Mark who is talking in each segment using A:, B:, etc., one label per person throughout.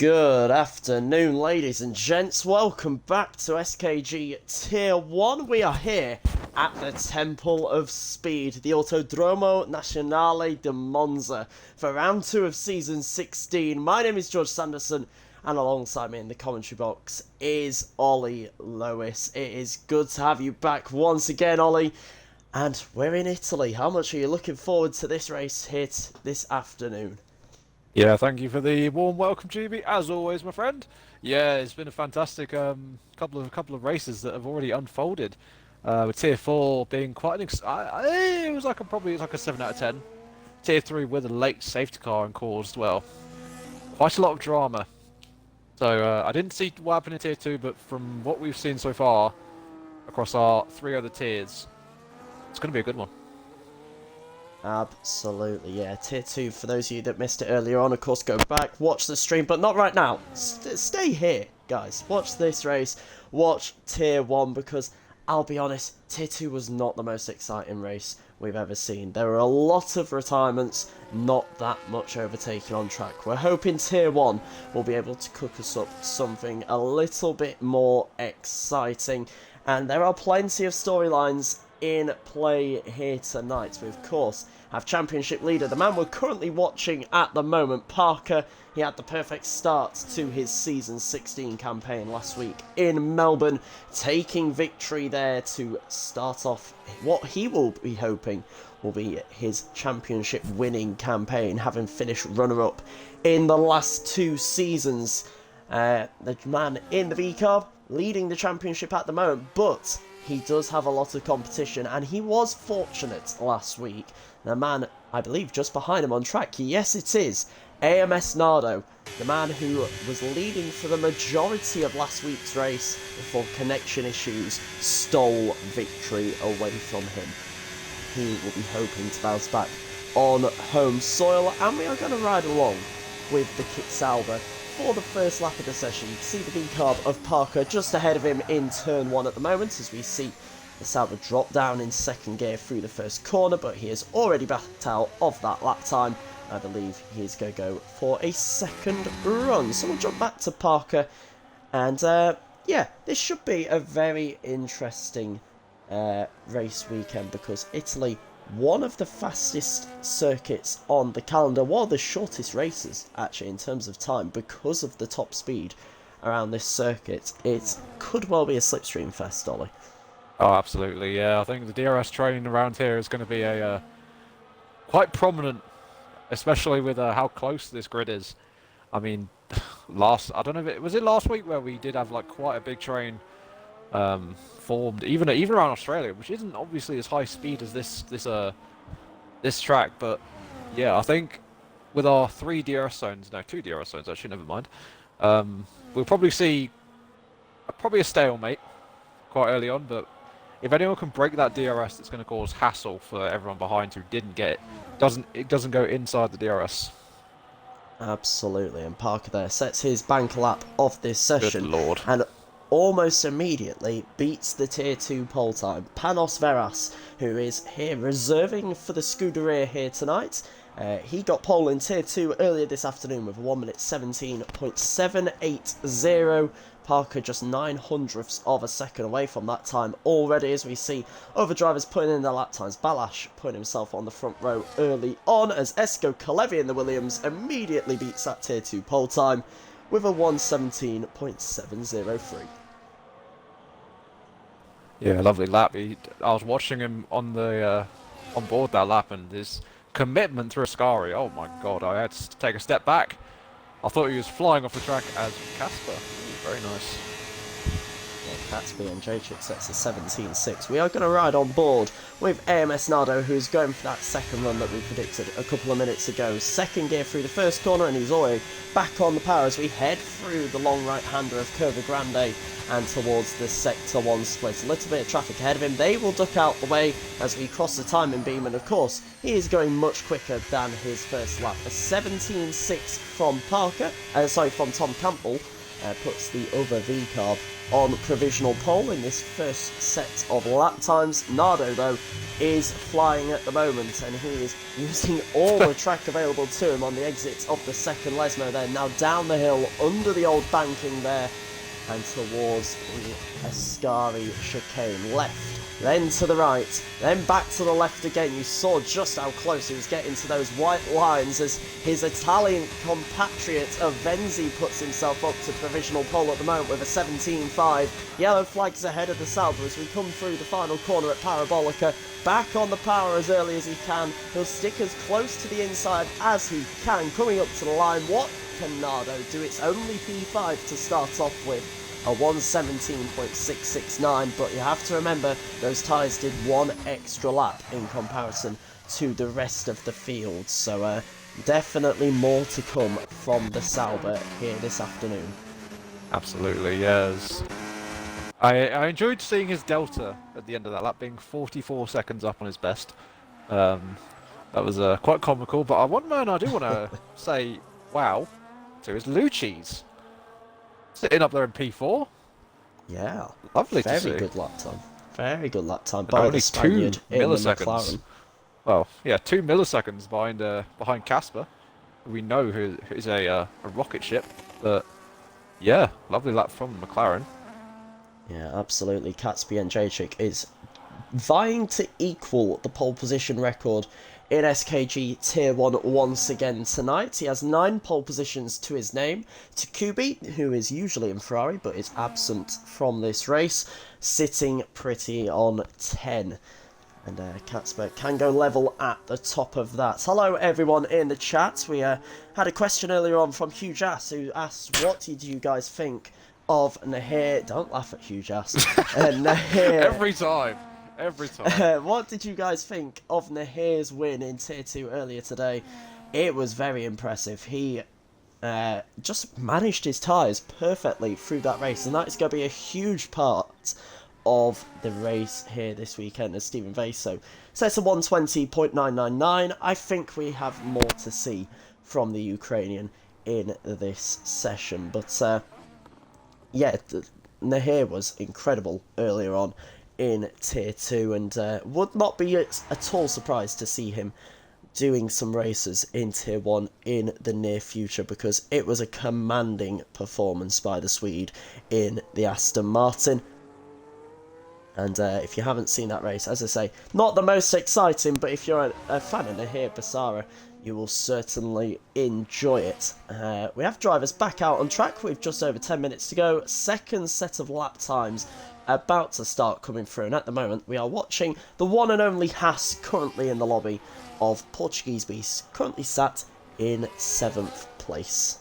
A: Good afternoon, ladies and gents. Welcome back to SKG Tier 1. We are here at the Temple of Speed, the Autodromo Nazionale di Monza, for round 2 of Season 16. My name is George Sanderson, and alongside me in the commentary box is Ollie Lewis. It is good to have you back once again, Ollie. And we're in Italy. How much are you looking forward to this race hit this afternoon?
B: Yeah, thank you for the warm welcome, GB. As always, my friend. Yeah, it's been a fantastic couple of races that have already unfolded. With Tier 4 being quite an it was like probably like a 7 out of 10. Tier 3 with a late safety car and caused quite a lot of drama. So I didn't see what happened in Tier 2, but from what we've seen so far across our 3 other tiers, it's going to be a good one.
A: Absolutely, yeah. Tier 2, for those of you that missed it earlier on, of course, go back, watch the stream, but not right now. Stay here, guys. Watch this race, watch Tier 1, because I'll be honest, Tier 2 was not the most exciting race we've ever seen. There were a lot of retirements, not that much overtaking on track. We're hoping Tier 1 will be able to cook us up something a little bit more exciting, and there are plenty of storylines in play here tonight. We of course have championship leader, the man we're currently watching at the moment, Parker. He had the perfect start to his season 16 campaign last week in Melbourne, taking victory there to start off what he will be hoping will be his championship winning campaign, having finished runner-up in the last 2 seasons. The man in the V-Carb leading the championship at the moment, but he does have a lot of competition, and he was fortunate last week. The man, I believe, just behind him on track, yes it is, AMS Nardo, the man who was leading for the majority of last week's race before connection issues stole victory away from him. He will be hoping to bounce back on home soil, and we are going to ride along with the Kit Sauber for the first lap of the session. You can see the V-Carb of Parker just ahead of him in turn 1 at the moment, as we see the Sauber drop down in second gear through the first corner, but he has already backed out of that lap time. I believe he is going to go for a second run. So we'll jump back to Parker, and yeah, this should be a very interesting race weekend, because Italy, one of the fastest circuits on the calendar, one of the shortest races actually in terms of time, because of the top speed around this circuit. It could well be a slipstream fest, Ollie.
B: Oh, absolutely. Yeah, I think the DRS train around here is going to be a quite prominent, especially with how close this grid is. I mean, I don't know if it was last week where we did have like quite a big train formed, even around Australia, which isn't obviously as high speed as this track, but yeah, I think with our 2 DRS zones actually, never mind. We'll probably see a stalemate quite early on, but if anyone can break that DRS, it's going to cause hassle for everyone behind who didn't get it. It doesn't go inside the DRS.
A: Absolutely, and Parker there sets his bank lap of this session.
B: Good lord.
A: And almost immediately beats the Tier 2 pole time. Panos Veras, who is here reserving for the Scuderia here tonight. He got pole in Tier 2 earlier this afternoon with a 1 minute 17.780. Parker just 900ths of a second away from that time already, as we see other drivers putting in their lap times. Balash putting himself on the front row early on, as Esko Kalevi in the Williams immediately beats that Tier 2 pole time with a 1:17.703.
B: Yeah, lovely lap. I was watching him on board that lap, and his commitment through Ascari. Oh my god, I had to take a step back. I thought he was flying off the track as Casper. Very nice.
A: Catsby and Jacek sets a 17.6. We are going to ride on board with AMS Nardo, who's going for that second run that we predicted a couple of minutes ago. Second gear through the first corner, and he's already back on the power as we head through the long right-hander of Curva Grande and towards the Sector 1 split. A little bit of traffic ahead of him. They will duck out the way as we cross the timing beam, and of course, he is going much quicker than his first lap. A 17.6 from from Tom Campbell. puts the other V-carb on provisional pole in this first set of lap times. Nardo, though, is flying at the moment, and he is using all the track available to him on the exit of the second Lesmo there. Now down the hill, under the old banking there, and towards the Ascari chicane. Left, then to the right, then back to the left again. You saw just how close he was getting to those white lines as his Italian compatriot Avenzi puts himself up to provisional pole at the moment with a 17.5. Yellow flags ahead of the Sauber as we come through the final corner at Parabolica. Back on the power as early as he can. He'll stick as close to the inside as he can. Coming up to the line, what can Nardo do? It's only P5 to start off with. A 1:17.669, but you have to remember those tyres did one extra lap in comparison to the rest of the field, so definitely more to come from the Sauber here this afternoon.
B: Absolutely, yes. I enjoyed seeing his delta at the end of that lap being 44 seconds up on his best. That was quite comical, but one man I do want to say wow to is Lucci's. Sitting up there in P4.
A: Yeah.
B: Lovely to see.
A: Very good lap time. Very good lap time by
B: only
A: the Spaniard
B: 2
A: in the
B: milliseconds.
A: McLaren.
B: Well, yeah, 2 milliseconds behind Casper. We know who is a rocket ship, but yeah, lovely lap from the McLaren.
A: Yeah, absolutely. Kacpian Jacek is vying to equal the pole position record in SKG Tier 1 once again tonight. He has 9 pole positions to his name. Takubi, who is usually in Ferrari but is absent from this race, sitting pretty on 10. And Katzberg can go level at the top of that. Hello everyone in the chat. We had a question earlier on from Hugh Jass, who asked, what did you guys think of Nahir? Don't laugh at Hugh Jass. Nahir.
B: Every time.
A: What did you guys think of Nahir's win in Tier 2 earlier today? It was very impressive. He just managed his tyres perfectly through that race, and that is going to be a huge part of the race here this weekend, as Stephen Vaso sets a 120.999. I think we have more to see from the Ukrainian in this session, but yeah, Nahir was incredible earlier on in Tier 2, and would not be at all surprised to see him doing some races in Tier 1 in the near future, because it was a commanding performance by the Swede in the Aston Martin. And if you haven't seen that race, as I say, not the most exciting, but if you're a fan of Nahir Basara, you will certainly enjoy it. We have drivers back out on track with just over 10 minutes to go. Second set of lap times about to start coming through, and at the moment we are watching the one and only Haas currently in the lobby of Portuguese Beast, currently sat in 7th place.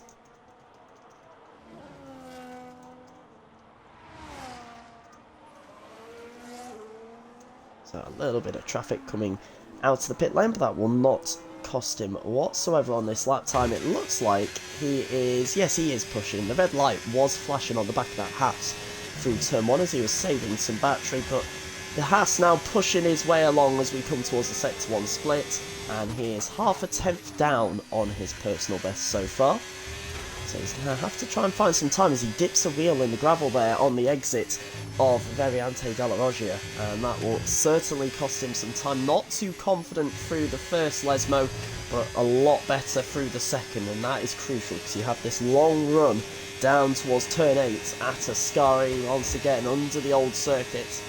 A: So a little bit of traffic coming out of the pit lane, but that will not cost him whatsoever on this lap time. It looks like he is, yes, he is pushing. The red light was flashing on the back of that Haas through turn 1 as he was saving some battery, but the Haas now pushing his way along as we come towards the Sector 1 split, and he is half a tenth down on his personal best so far. So he's going to have to try and find some time as he dips a wheel in the gravel there on the exit of Variante della Roggia, and that will certainly cost him some time. Not too confident through the first Lesmo, but a lot better through the second, and that is crucial because you have this long run down towards turn 8 at Ascari, once again under the old circuit,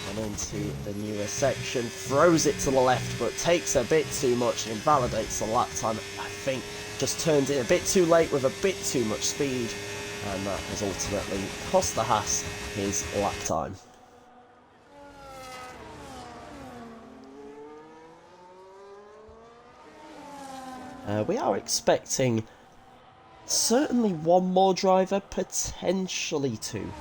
A: and into the newer section. Throws it to the left, but takes a bit too much and invalidates the lap time. I think just turned in a bit too late with a bit too much speed, and that has ultimately cost the Haas his lap time. We are expecting certainly one more driver, potentially 2.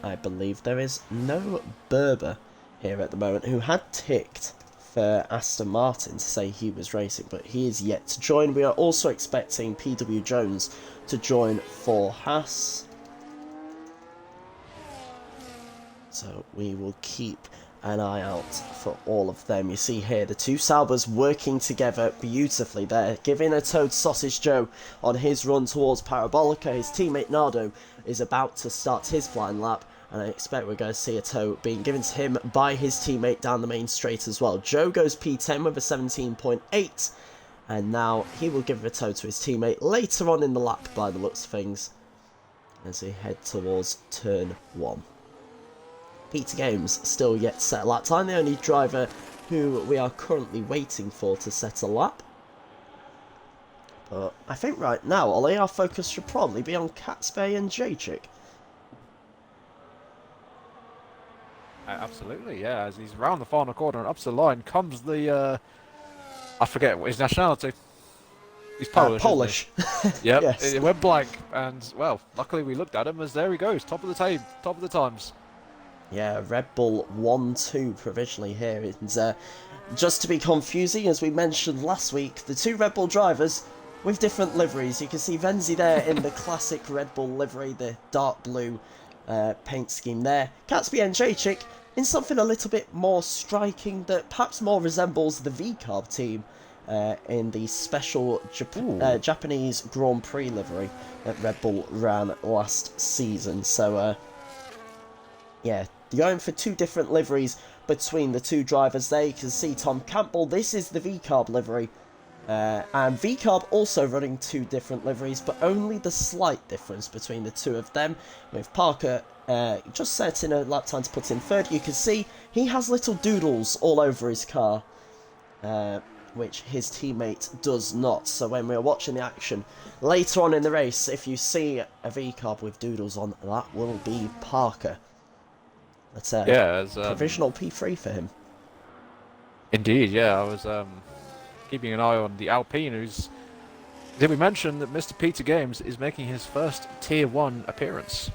A: I believe there is no Berber here at the moment, who had ticked for Aston Martin to say he was racing, but he is yet to join. We are also expecting PW Jones to join for Haas. So we will keep an eye out for all of them. You see here the two Saubers working together beautifully there, giving a toe to Sausage Joe on his run towards Parabolica. His teammate Nardo is about to start his flying lap, and I expect we're going to see a toe being given to him by his teammate down the main straight as well. Joe goes P10 with a 17.8, and now he will give a toe to his teammate later on in the lap by the looks of things, as they head towards turn 1. Peter Games still yet to set a lap time, the only driver who we are currently waiting for to set a lap. But I think right now, Ollie, our focus should probably be on Cat's Bay and J-Chick.
B: Absolutely, yeah. As he's round the final corner and up to the line comes the, I forget what his nationality. He's Polish.
A: Polish.
B: Yep,
A: Yes.
B: it went blank, and well, luckily we looked at him as there he goes, top of the times.
A: Yeah, Red Bull 1-2 provisionally here. And just to be confusing, as we mentioned last week, the two Red Bull drivers with different liveries. You can see Venzi there in the classic Red Bull livery, the dark blue paint scheme there. Catsby and J-Chick in something a little bit more striking that perhaps more resembles the V-Carb team in the special Japanese Grand Prix livery that Red Bull ran last season. So, yeah, going for two different liveries between the two drivers there. You can see Tom Campbell, this is the V-Carb livery. And V-Carb also running two different liveries, but only the slight difference between the two of them. With Parker just setting a lap time to put in third, you can see he has little doodles all over his car, which his teammate does not. So when we're watching the action later on in the race, if you see a V-Carb with doodles on, that will be Parker. That's a provisional P3 for him.
B: Indeed, yeah. I was keeping an eye on the Alpine, did we mention that Mr. Peter Games is making his first Tier 1 appearance?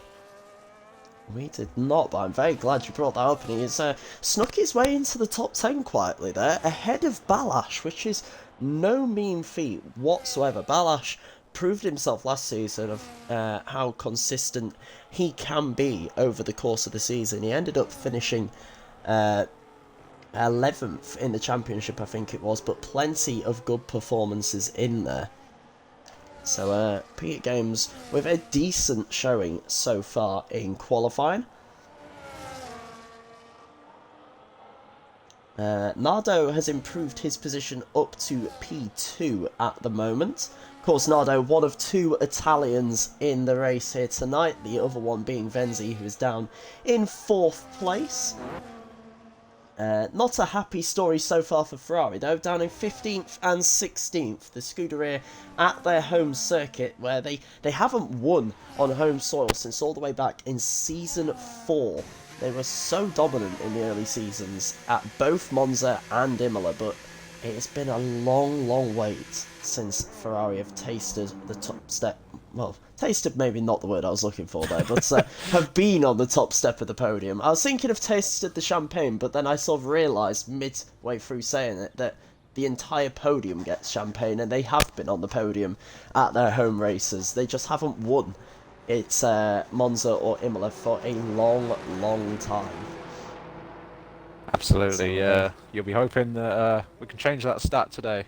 A: We did not, but I'm very glad you brought that up, and he's snuck his way into the top 10 quietly there, ahead of Balash, which is no mean feat whatsoever. Balash proved himself last season of how consistent he can be over the course of the season. He ended up finishing 11th in the championship, I think it was, but plenty of good performances in there. So Peter Games with a decent showing so far in qualifying. Nardo has improved his position up to P2 at the moment. Of course, Nardo, one of two Italians in the race here tonight, the other one being Venzi, who is down in 4th place. Not a happy story so far for Ferrari, though, down in 15th and 16th. The Scuderia at their home circuit, where they haven't won on home soil since all the way back in Season 4. They were so dominant in the early seasons at both Monza and Imola, but it's been a long, long wait since Ferrari have tasted the top step. Well, tasted maybe not the word I was looking for there, but have been on the top step of the podium. I was thinking of tasted the champagne, but then I sort of realised midway through saying it that the entire podium gets champagne, and they have been on the podium at their home races. They just haven't won. It's Monza or Imola for a long, long time.
B: Absolutely, yeah. You'll be hoping that we can change that stat today.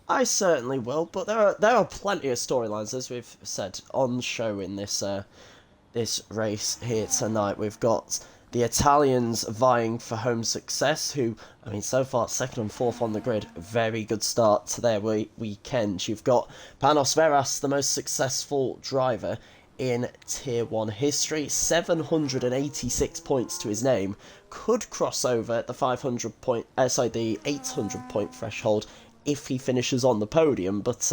A: I certainly will, but there are plenty of storylines, as we've said, on show in this this race here tonight. We've got the Italians vying for home success, who, I mean, so far 2nd and 4th on the grid. Very good start to their weekend. You've got Panos Veras, the most successful driver in Tier 1 history. 786 points to his name. Could cross over the 800 point threshold if he finishes on the podium, but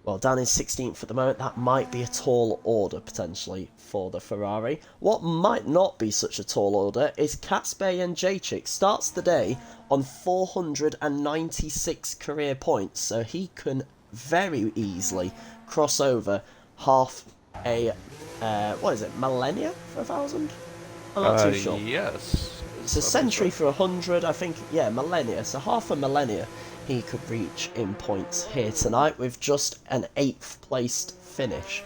A: well, down in 16th at the moment. That might be a tall order potentially for the Ferrari. What might not be such a tall order is Cat's Bay and J-Chick starts the day on 496 career points, so he can very easily cross over half a what is it, millennia for 1,000? I'm not too sure.
B: Yes.
A: It's a century for 100, I think. Yeah, millennia. So half a millennia he could reach in points here tonight with just an 8th placed finish.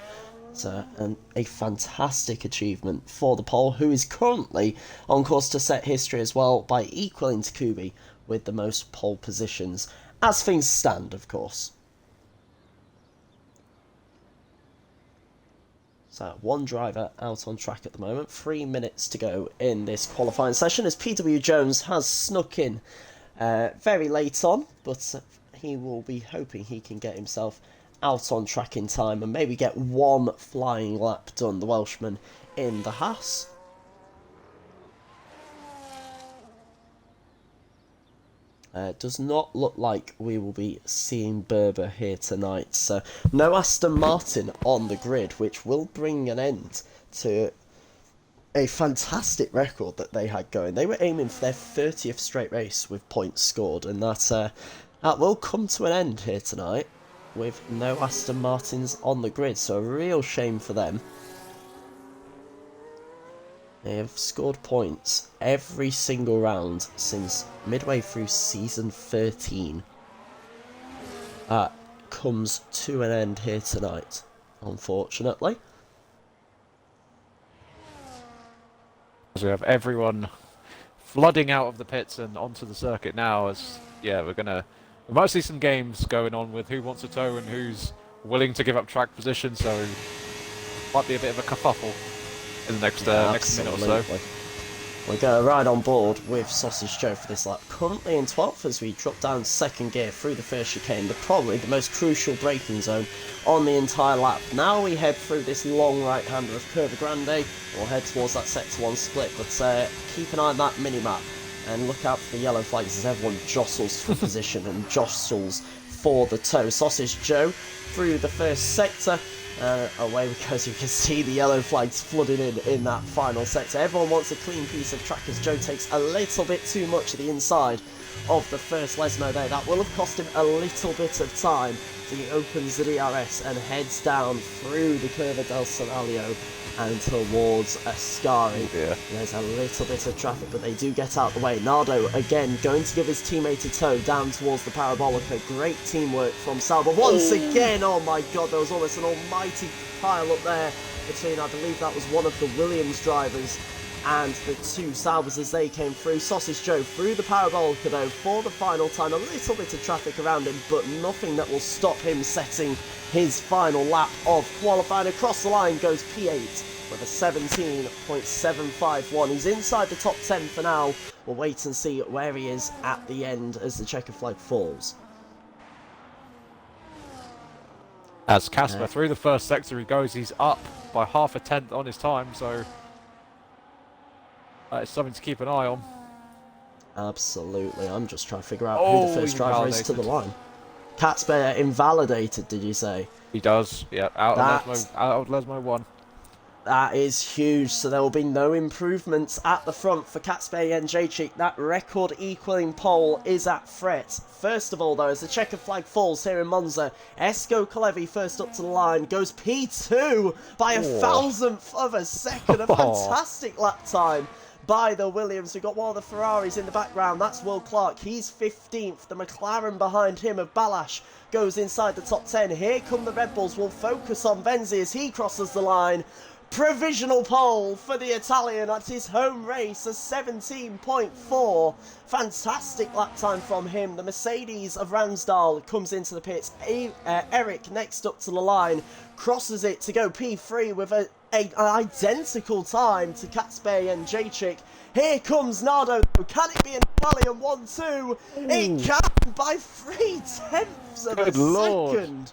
A: a fantastic achievement for the pole, who is currently on course to set history as well by equaling Takubi with the most pole positions, as things stand, of course. So, one driver out on track at the moment. 3 minutes to go in this qualifying session as PW Jones has snuck in very late on, but he will be hoping he can get himself out on track in time and maybe get one flying lap done, the Welshman in the Haas. Does not look like we will be seeing Berber here tonight, so no Aston Martin on the grid, which will bring an end to a fantastic record that they had going. They were aiming for their 30th straight race with points scored, and that will come to an end here tonight with no Aston Martins on the grid, so a real shame for them. They have scored points every single round since midway through season 13. Comes to an end here tonight, unfortunately.
B: So we have everyone flooding out of the pits and onto the circuit now as, yeah, we might see some games going on with who wants to tow and who's willing to give up track position, so might be a bit of a kerfuffle in the next minute or so.
A: We're going right on board with Sausage Joe for this lap. Currently in 12th as we drop down second gear through the first chicane, probably the most crucial braking zone on the entire lap. Now we head through this long right-hander of Curva Grande. We'll head towards that Sector 1 split, but keep an eye on that mini-map and look out for the yellow flags as everyone jostles for position and jostles for the tow. Sausage Joe through the first sector. Away we go, as you can see the yellow flags flooding in that final sector. Everyone wants a clean piece of track as Joe takes a little bit too much of the inside of the first Lesmo there. That will have cost him a little bit of time. So he opens the DRS and heads down through the Curva del Sonaglio and towards Ascari.
B: Yeah.
A: There's a little bit of traffic, but they do get out the way. Nardo, again, going to give his teammate a tow down towards the Parabolica. Great teamwork from Sauber. Once again, oh my god, there was almost an almighty pile up there between, I believe that was one of the Williams drivers and the two Saubers as they came through. Sausage Joe through the Parabolica, though, for the final time. A little bit of traffic around him, but nothing that will stop him setting his final lap of qualifying. Across the line goes P8 with a 17.751. He's inside the top 10 for now. We'll wait and see where he is at the end as the checker flag falls.
B: As Casper through the first sector he goes, he's up by half a tenth on his time, so that is something to keep an eye on.
A: Absolutely. I'm just trying to figure out who the first driver is to the line. Catsbear invalidated, did you say?
B: He does, yeah. Out of Lesmo 1.
A: That is huge, so there will be no improvements at the front for Catsbear and Jacek. That record equaling pole is at threat. First of all, though, as the checkered flag falls here in Monza, Esko Kolevi first up to the line, goes P2 by a thousandth of a second. A fantastic lap time by the Williams. We've got one of the Ferraris in the background. That's Will Clark. He's 15th. The McLaren behind him of Balash goes inside the top 10. Here come the Red Bulls. We'll focus on Venzi as he crosses the line. Provisional pole for the Italian at his home race, a 17.4. Fantastic lap time from him. The Mercedes of Ransdal comes into the pits. Eric next up to the line, crosses it to go P3 with an identical time to Catsbay and Jacek. Here comes Nardo. Can it be an Italian 1-2? It can by 3/10 of a second.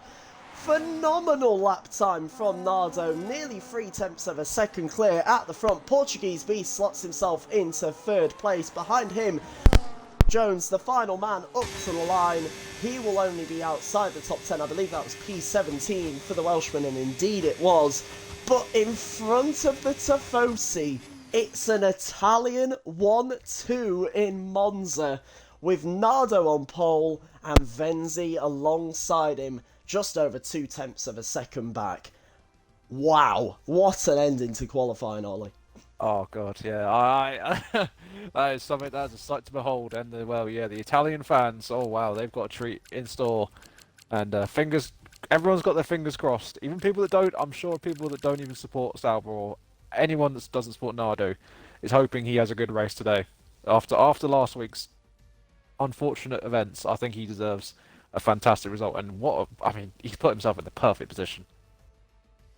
A: Phenomenal lap time from Nardo, nearly 3/10 of a second clear at the front. Portuguese Beast slots himself into third place. Behind him, Jones, the final man up to the line. He will only be outside the top 10. I believe that was P17 for the Welshman, and indeed it was. But in front of the Tifosi, it's an Italian 1-2 in Monza, with Nardo on pole and Venzi alongside him, just over 2/10 of a second back. Wow, what an ending to qualifying, Ollie.
B: Oh god, yeah, that is something, that's a sight to behold. And the Italian fans, oh wow, they've got a treat in store. And fingers everyone's got their fingers crossed. Even people that don't, I'm sure people that don't even support Sauber or anyone that doesn't support Nardo is hoping he has a good race today. After last week's unfortunate events, I think he deserves a fantastic result. And I mean, he's put himself in the perfect position.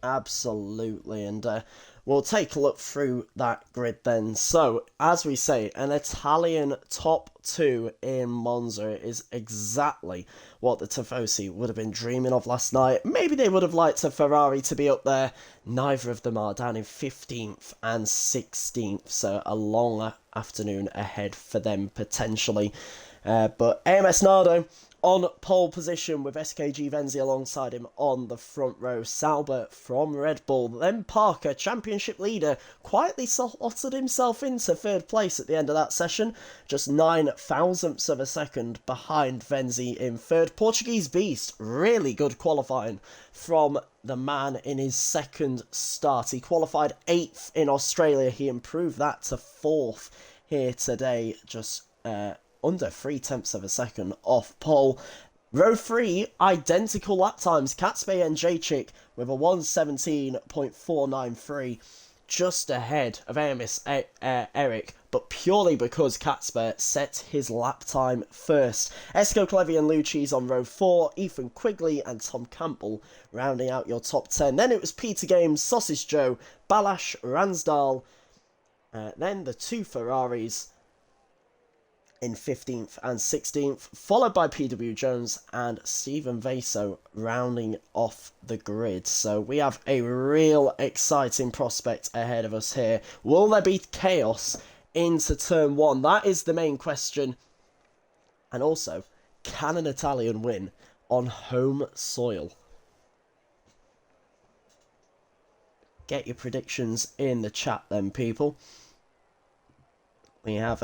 A: Absolutely, and we'll take a look through that grid then. So, as we say, an Italian top 2 in Monza is exactly what the Tifosi would have been dreaming of last night. Maybe they would have liked a Ferrari to be up there. Neither of them are, down in 15th and 16th, so a long afternoon ahead for them potentially. But AMS Nardo on pole position with SKG Venzi alongside him on the front row. Sauber from Red Bull. Then Parker, championship leader, quietly slotted himself into third place at the end of that session. Just 9 thousandths of a second behind Venzi in third. Portuguese Beast, really good qualifying from the man in his second start. He qualified 8th in Australia. He improved that to 4th here today. Just under 3/10 of a second off pole. Row 3, identical lap times. Katzbay and Jacek with a 1:17.493, just ahead of AMS Eric, but purely because Katzbay set his lap time first. Esco Clevi and Lucci's on row 4, Ethan Quigley and Tom Campbell rounding out your top 10. Then it was Peter Games, Sausage Joe, Balash, Ransdal, then the 2 Ferraris in 15th and 16th, followed by PW Jones and Stephen Vaso rounding off the grid. So we have a real exciting prospect ahead of us here. Will there be chaos into turn 1? That is the main question. And also, can an Italian win on home soil? Get your predictions in the chat then, people. We have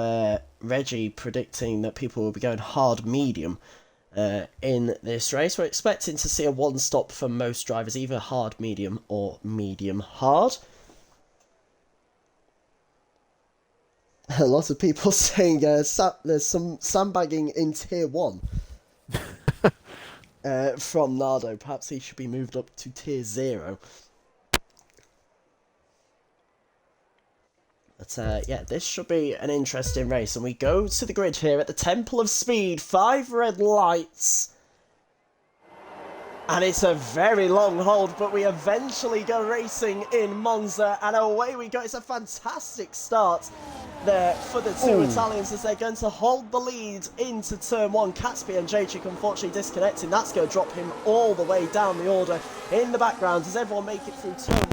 A: Reggie predicting that people will be going hard medium in this race. We're expecting to see a one-stop for most drivers, either hard medium or medium hard. A lot of people saying there's some sandbagging in tier 1 from Nardo. Perhaps he should be moved up to tier 0. But yeah, this should be an interesting race. And we go to the grid here at the Temple of Speed. 5 red lights. And it's a very long hold, but we eventually go racing in Monza. And away we go. It's a fantastic start there for the two Italians as they're going to hold the lead into turn 1. Katzby and Jacek unfortunately disconnecting. That's going to drop him all the way down the order. In the background, does everyone make it through turn 1?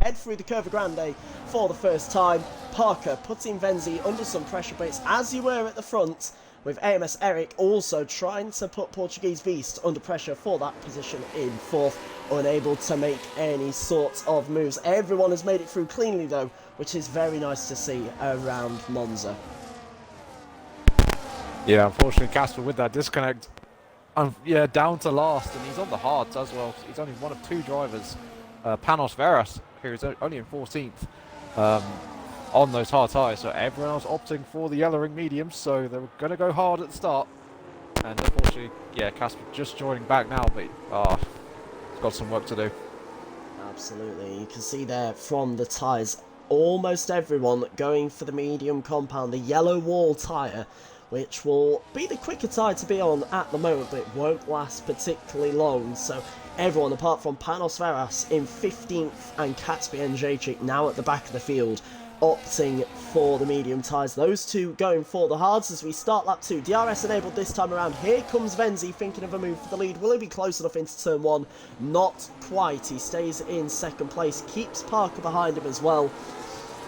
A: Head through the Curva Grande for the first time. Parker putting Venzi under some pressure, but it's as you were at the front, with AMS Eric also trying to put Portuguese Beast under pressure for that position in 4th, unable to make any sort of moves. Everyone has made it through cleanly though, which is very nice to see around Monza.
B: Yeah, unfortunately Casper with that disconnect, yeah, down to last, and he's on the hards as well. He's only one of 2 drivers, Panos Veras, who's only in 14th, on those hard tyres, so everyone else opting for the yellow ring mediums, so they were going to go hard at the start, and unfortunately, yeah, Casper just joining back now, but he's got some work to do.
A: Absolutely, you can see there from the tyres, almost everyone going for the medium compound, the yellow wall tyre, which will be the quicker tyre to be on at the moment, but it won't last particularly long, so everyone apart from Panos Veras in 15th and Katzby and Jacek now at the back of the field opting for the medium tyres. Those two going for the hards as we start lap 2. DRS enabled this time around. Here comes Venzi thinking of a move for the lead. Will he be close enough into turn 1? Not quite. He stays in second place, keeps Parker behind him as well.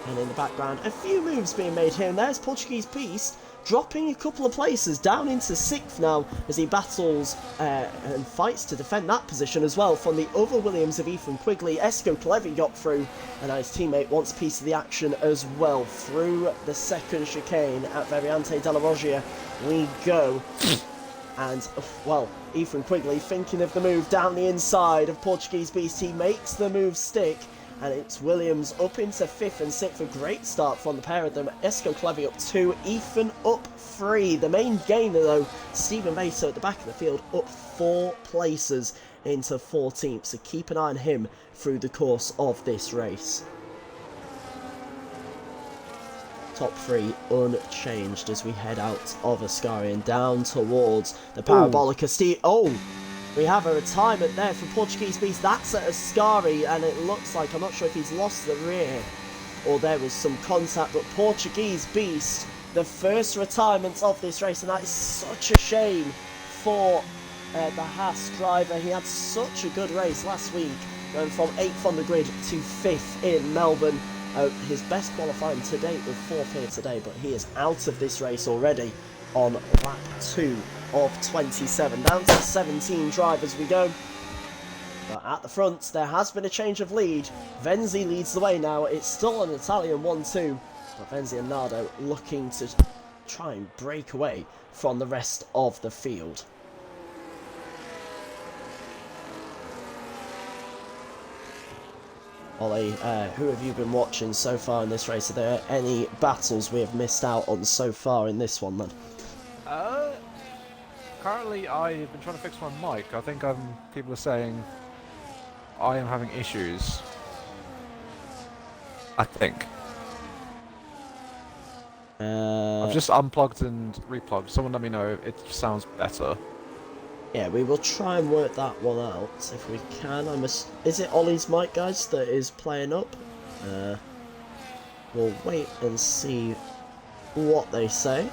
A: And in the background, a few moves being made here, and there's Portuguese Beast dropping a couple of places down into 6th now as he battles and fights to defend that position as well from the other Williams of Ethan Quigley. Esco Clevi got through, and his teammate wants a piece of the action as well through the second chicane at Variante della Roggia we go. And, well, Ethan Quigley thinking of the move down the inside of Portuguese Beast. He makes the move stick, and it's Williams up into 5th and 6th. A great start from the pair of them. Esco Clevy up 2, Ethan up 3. The main gainer though, Stephen Vaso at the back of the field up 4 places into 14th, so keep an eye on him through the course of this race. Top 3 unchanged as we head out of Ascari and down towards the Parabolica. We have a retirement there for Portuguese Beast. That's at Ascari, and it looks like, I'm not sure if he's lost the rear or there was some contact, but Portuguese Beast, the first retirement of this race, and that is such a shame for the Haas driver. He had such a good race last week, going from 8th on the grid to 5th in Melbourne. His best qualifying to date with 4th here today, but he is out of this race already on lap 2 of 27. Down to 17 drivers we go. But at the front, there has been a change of lead. Venzi leads the way now. It's still an Italian 1-2, but Venzi and Nardo looking to try and break away from the rest of the field. Ollie, who have you been watching so far in this race? Are there any battles we have missed out on so far in this one then?
B: Currently I've been trying to fix my mic. I think people are saying I am having issues. I think. I've just unplugged and replugged. Someone let me know if it sounds better.
A: Yeah, we will try and work that one out if we can. Is it Ollie's mic, guys, that is playing up? We'll wait and see what they say.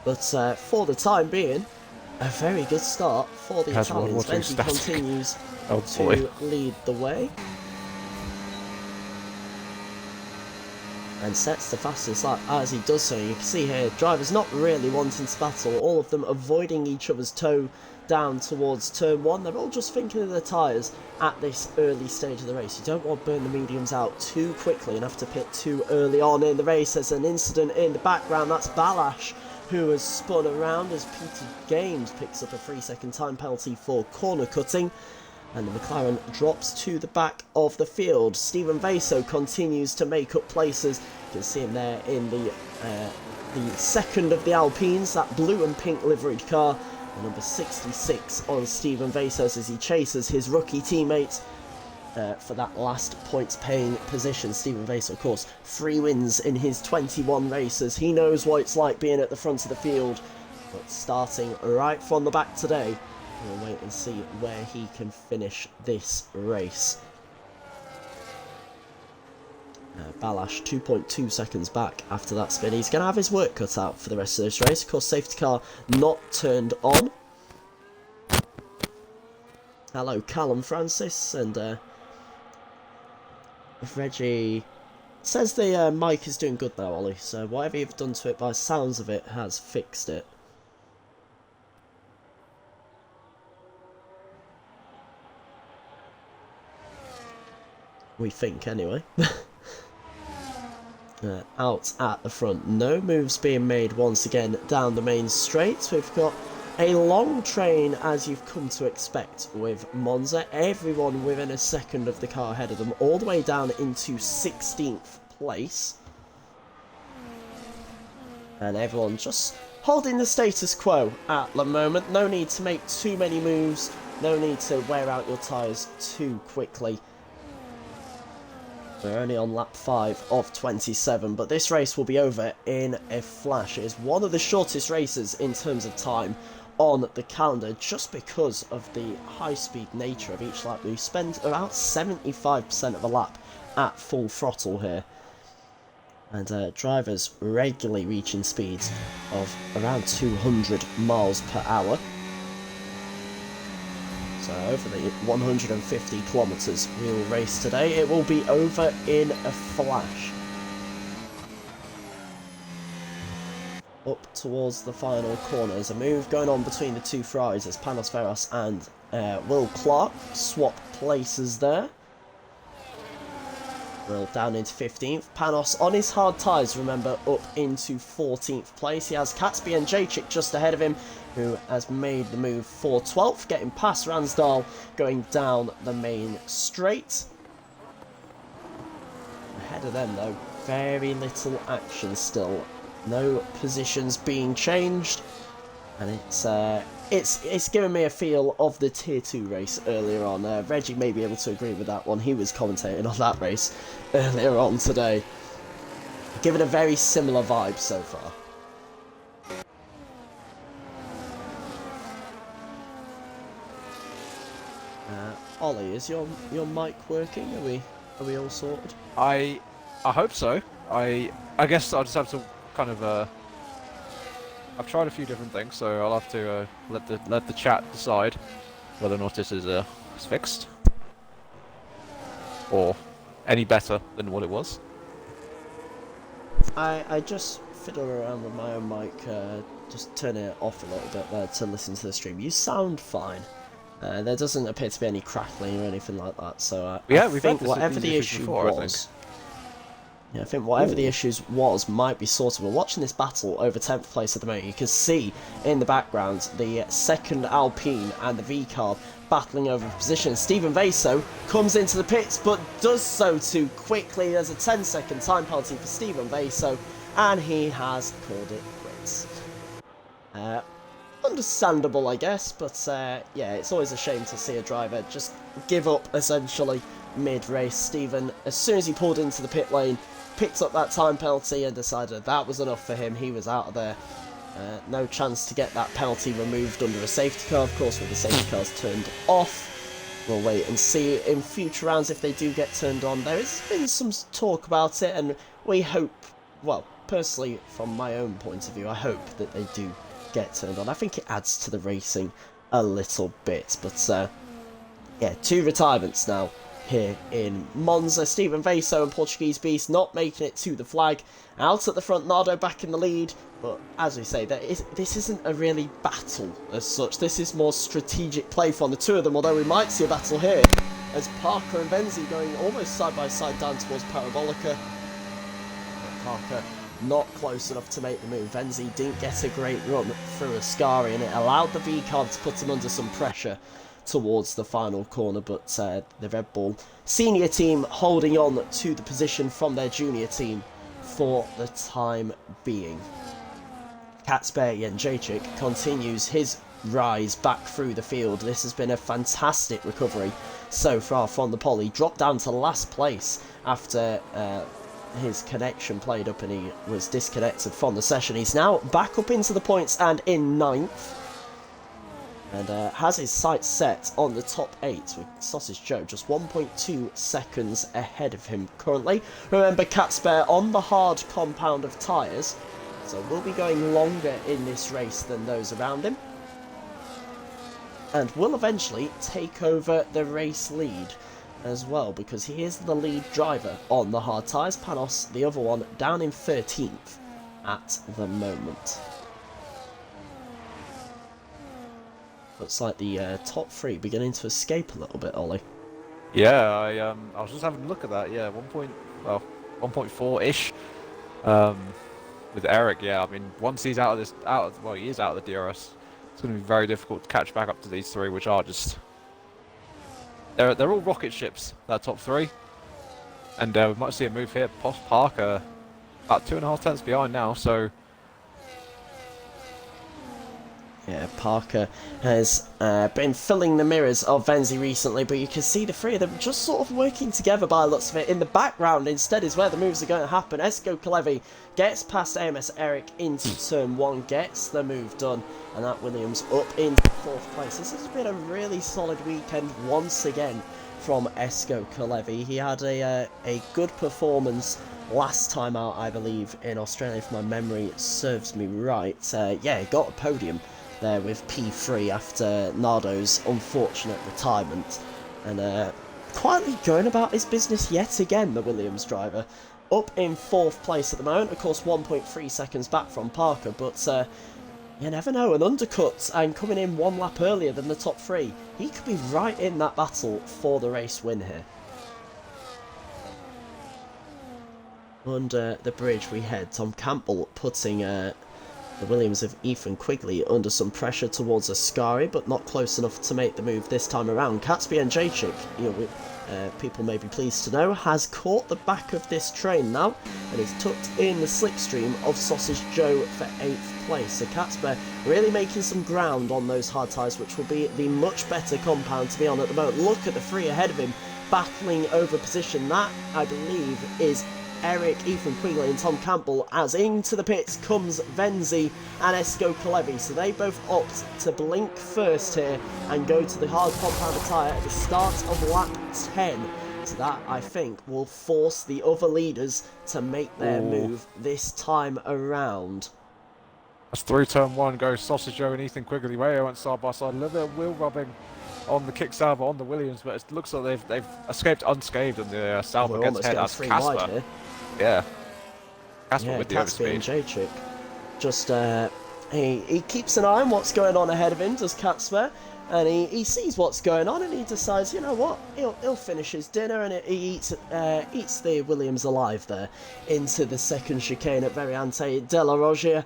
A: But for the time being, a very good start for the Italians. Venzi continues to lead the way. And sets the fastest lap as he does so. You can see here, drivers not really wanting to battle, all of them avoiding each other's toe down towards turn 1. They're all just thinking of their tyres at this early stage of the race. You don't want to burn the mediums out too quickly and have to pit too early on in the race. There's an incident in the background, that's Balash, who has spun around as Peter Games picks up a 3-second time penalty for corner cutting. And the McLaren drops to the back of the field. Stephen Vaso continues to make up places. You can see him there in the second of the Alpines, that blue and pink liveried car. And number 66 on Stephen Vasos as he chases his rookie teammate for that last points-paying position. Stephen Vaso, of course, 3 wins in his 21 races. He knows what it's like being at the front of the field. But starting right from the back today, we'll wait and see where he can finish this race. Balash 2.2 seconds back after that spin. He's going to have his work cut out for the rest of this race. Of course, safety car not turned on. Hello, Callum Francis, and Reggie says the mic is doing good now, Ollie. So whatever you've done to it, by sounds of it, has fixed it. We think, anyway. Out at the front. No moves being made once again down the main straight. We've got a long train, as you've come to expect with Monza. Everyone within a second of the car ahead of them, all the way down into 16th place. And everyone just holding the status quo at the moment. No need to make too many moves. No need to wear out your tyres too quickly. We're only on lap 5 of 27, but this race will be over in a flash. It is one of the shortest races in terms of time on the calendar, just because of the high-speed nature of each lap. We spend about 75% of a lap at full throttle here. And drivers regularly reaching speeds of around 200 miles per hour. So over the 150 kilometres we will race today. It will be over in a flash. Up towards the final corner. There's a move going on between the two Ferraris as Panos Ferros and Will Clark swap places there. Will down into 15th. Panos on his hard tyres, remember, up into 14th place. He has Katsby and Jacek just ahead of him, who has made the move for 12th, getting past Ransdal, going down the main straight. ahead of them though. Very little action still. No positions being changed. And it's given me a feel of the Tier 2 race earlier on. Reggie may be able to agree with that one. He was commentating on that race earlier on today. Given a very similar vibe so far. Ollie, is your mic working? Are we all sorted?
B: I hope so. I guess I'll just have to kind of I've tried a few different things, so I'll have to let the chat decide whether or not this is fixed or any better than what it was.
A: I just fiddle around with my own mic, just turn it off a little bit there to listen to the stream. You sound fine. There doesn't appear to be any crackling or anything like that, so I think whatever the issue was... Yeah, I think whatever the issues might be sorted. We're watching this battle over 10th place at the moment. You can see in the background the second Alpine and the V-Carb battling over position. Stephen Vaso comes into the pits, but does so too quickly. There's a 10-second time penalty for Stephen Vaso, and he has called it quits. Understandable, I guess, but yeah, it's always a shame to see a driver just give up, essentially, mid-race. Stephen, as soon as he pulled into the pit lane, picked up that time penalty and decided that was enough for him. He was out of there. No chance to get that penalty removed under a safety car, of course, with the safety cars turned off. We'll wait and see in future rounds if they do get turned on. There has been some talk about it, and we hope, well, personally, from my own point of view, I hope that they do get turned on. I think it adds to the racing a little bit, but yeah, 2 retirements now here in Monza. Stephen Vaso and Portuguese Beast not making it to the flag. Out at the front, Nardo back in the lead. But as we say, this isn't a really battle as such. This is more strategic play from the two of them, although we might see a battle here as Parker and Venzi going almost side by side down towards Parabolica. But Parker not close enough to make the move. Venzi didn't get a great run through Ascari, and it allowed the V-Carb to put him under some pressure towards the final corner, but the Red Bull senior team holding on to the position from their junior team for the time being. Kacper Jędrzejczyk continues his rise back through the field. This has been a fantastic recovery so far from the pole. He dropped down to last place after his connection played up and he was disconnected from the session. He's now back up into the points and in 9th. And has his sights set on the top 8 with Sausage Joe just 1.2 seconds ahead of him currently. Remember, Kacper on the hard compound of tyres, so will be going longer in this race than those around him. And will eventually take over the race lead as well, because he is the lead driver on the hard tyres. Panos, the other one, down in 13th at the moment. Looks like the top 3 beginning to escape a little bit, Ollie.
B: Yeah, I was just having a look at that. Yeah, 1.4-ish. With Eric, yeah. I mean, once he's he is out of the DRS. It's going to be very difficult to catch back up to these 3, which are just they're all rocket ships. That top 3, and we might see a move here. Parker about 2.5 tenths behind now, so.
A: Yeah, Parker has been filling the mirrors of Venzi recently, but you can see the 3 of them just sort of working together by the looks of it. In the background instead is where the moves are going to happen. Esko Kalevi gets past AMS Eric into turn 1, gets the move done, and that Williams up into 4th place. This has been a really solid weekend once again from Esko Kalevi. He had a good performance last time out, I believe, in Australia, if my memory serves me right. Yeah, he got a podium there with P3 after Nardo's unfortunate retirement, and quietly going about his business yet again, the Williams driver, up in 4th place at the moment, of course 1.3 seconds back from Parker, but you never know, an undercut and coming in 1 lap earlier than the top 3, he could be right in that battle for the race win here. Under the bridge we head, Tom Campbell putting the Williams of Ethan Quigley under some pressure towards Ascari, but not close enough to make the move this time around. Kacper Jędrzejczyk, people may be pleased to know, has caught the back of this train now and is tucked in the slipstream of Sausage Joe for 8th place. So Catsper really making some ground on those hard tyres, which will be the much better compound to be on at the moment. Look at the three ahead of him battling over position. That, I believe, is Eric, Ethan Quigley and Tom Campbell, as into the pits comes Venzi and Esko Kalevi. So they both opt to blink first here and go to the hard compound tyre at the start of lap 10. So that, I think, will force the other leaders to make their move this time around.
B: That's through turn 1 goes Sausage Joe and Ethan Quigley. Way went side by side. A little bit of wheel rubbing on the kick salver on the Williams, but it looks like they've escaped unscathed, and the salver gets head as Casper. Yeah. Casper with the
A: Catsby
B: overspeed.
A: and Jaychick. Just, he keeps an eye on what's going on ahead of him, does Catsper, and he sees what's going on and he decides, you know what, he'll finish his dinner, and he eats the Williams alive there into the second chicane at Variante de la Rogia.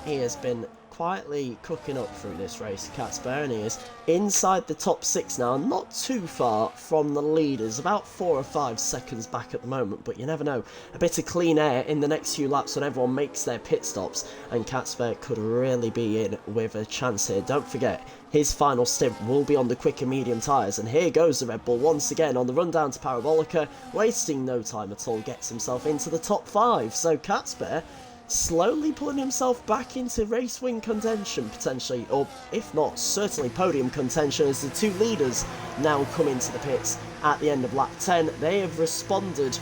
A: He has been quietly cooking up through this race, Catsper, and he is inside the top 6 now, not too far from the leaders, about 4 or 5 seconds back at the moment, but you never know. A bit of clean air in the next few laps when everyone makes their pit stops, and Catsper could really be in with a chance here. Don't forget, his final stint will be on the quicker medium tyres, and here goes the Red Bull once again on the run down to Parabolica, wasting no time at all, gets himself into the top 5, so Catsper slowly pulling himself back into race win contention potentially, or if not, certainly podium contention, as the two leaders now come into the pits at the end of lap 10. They have responded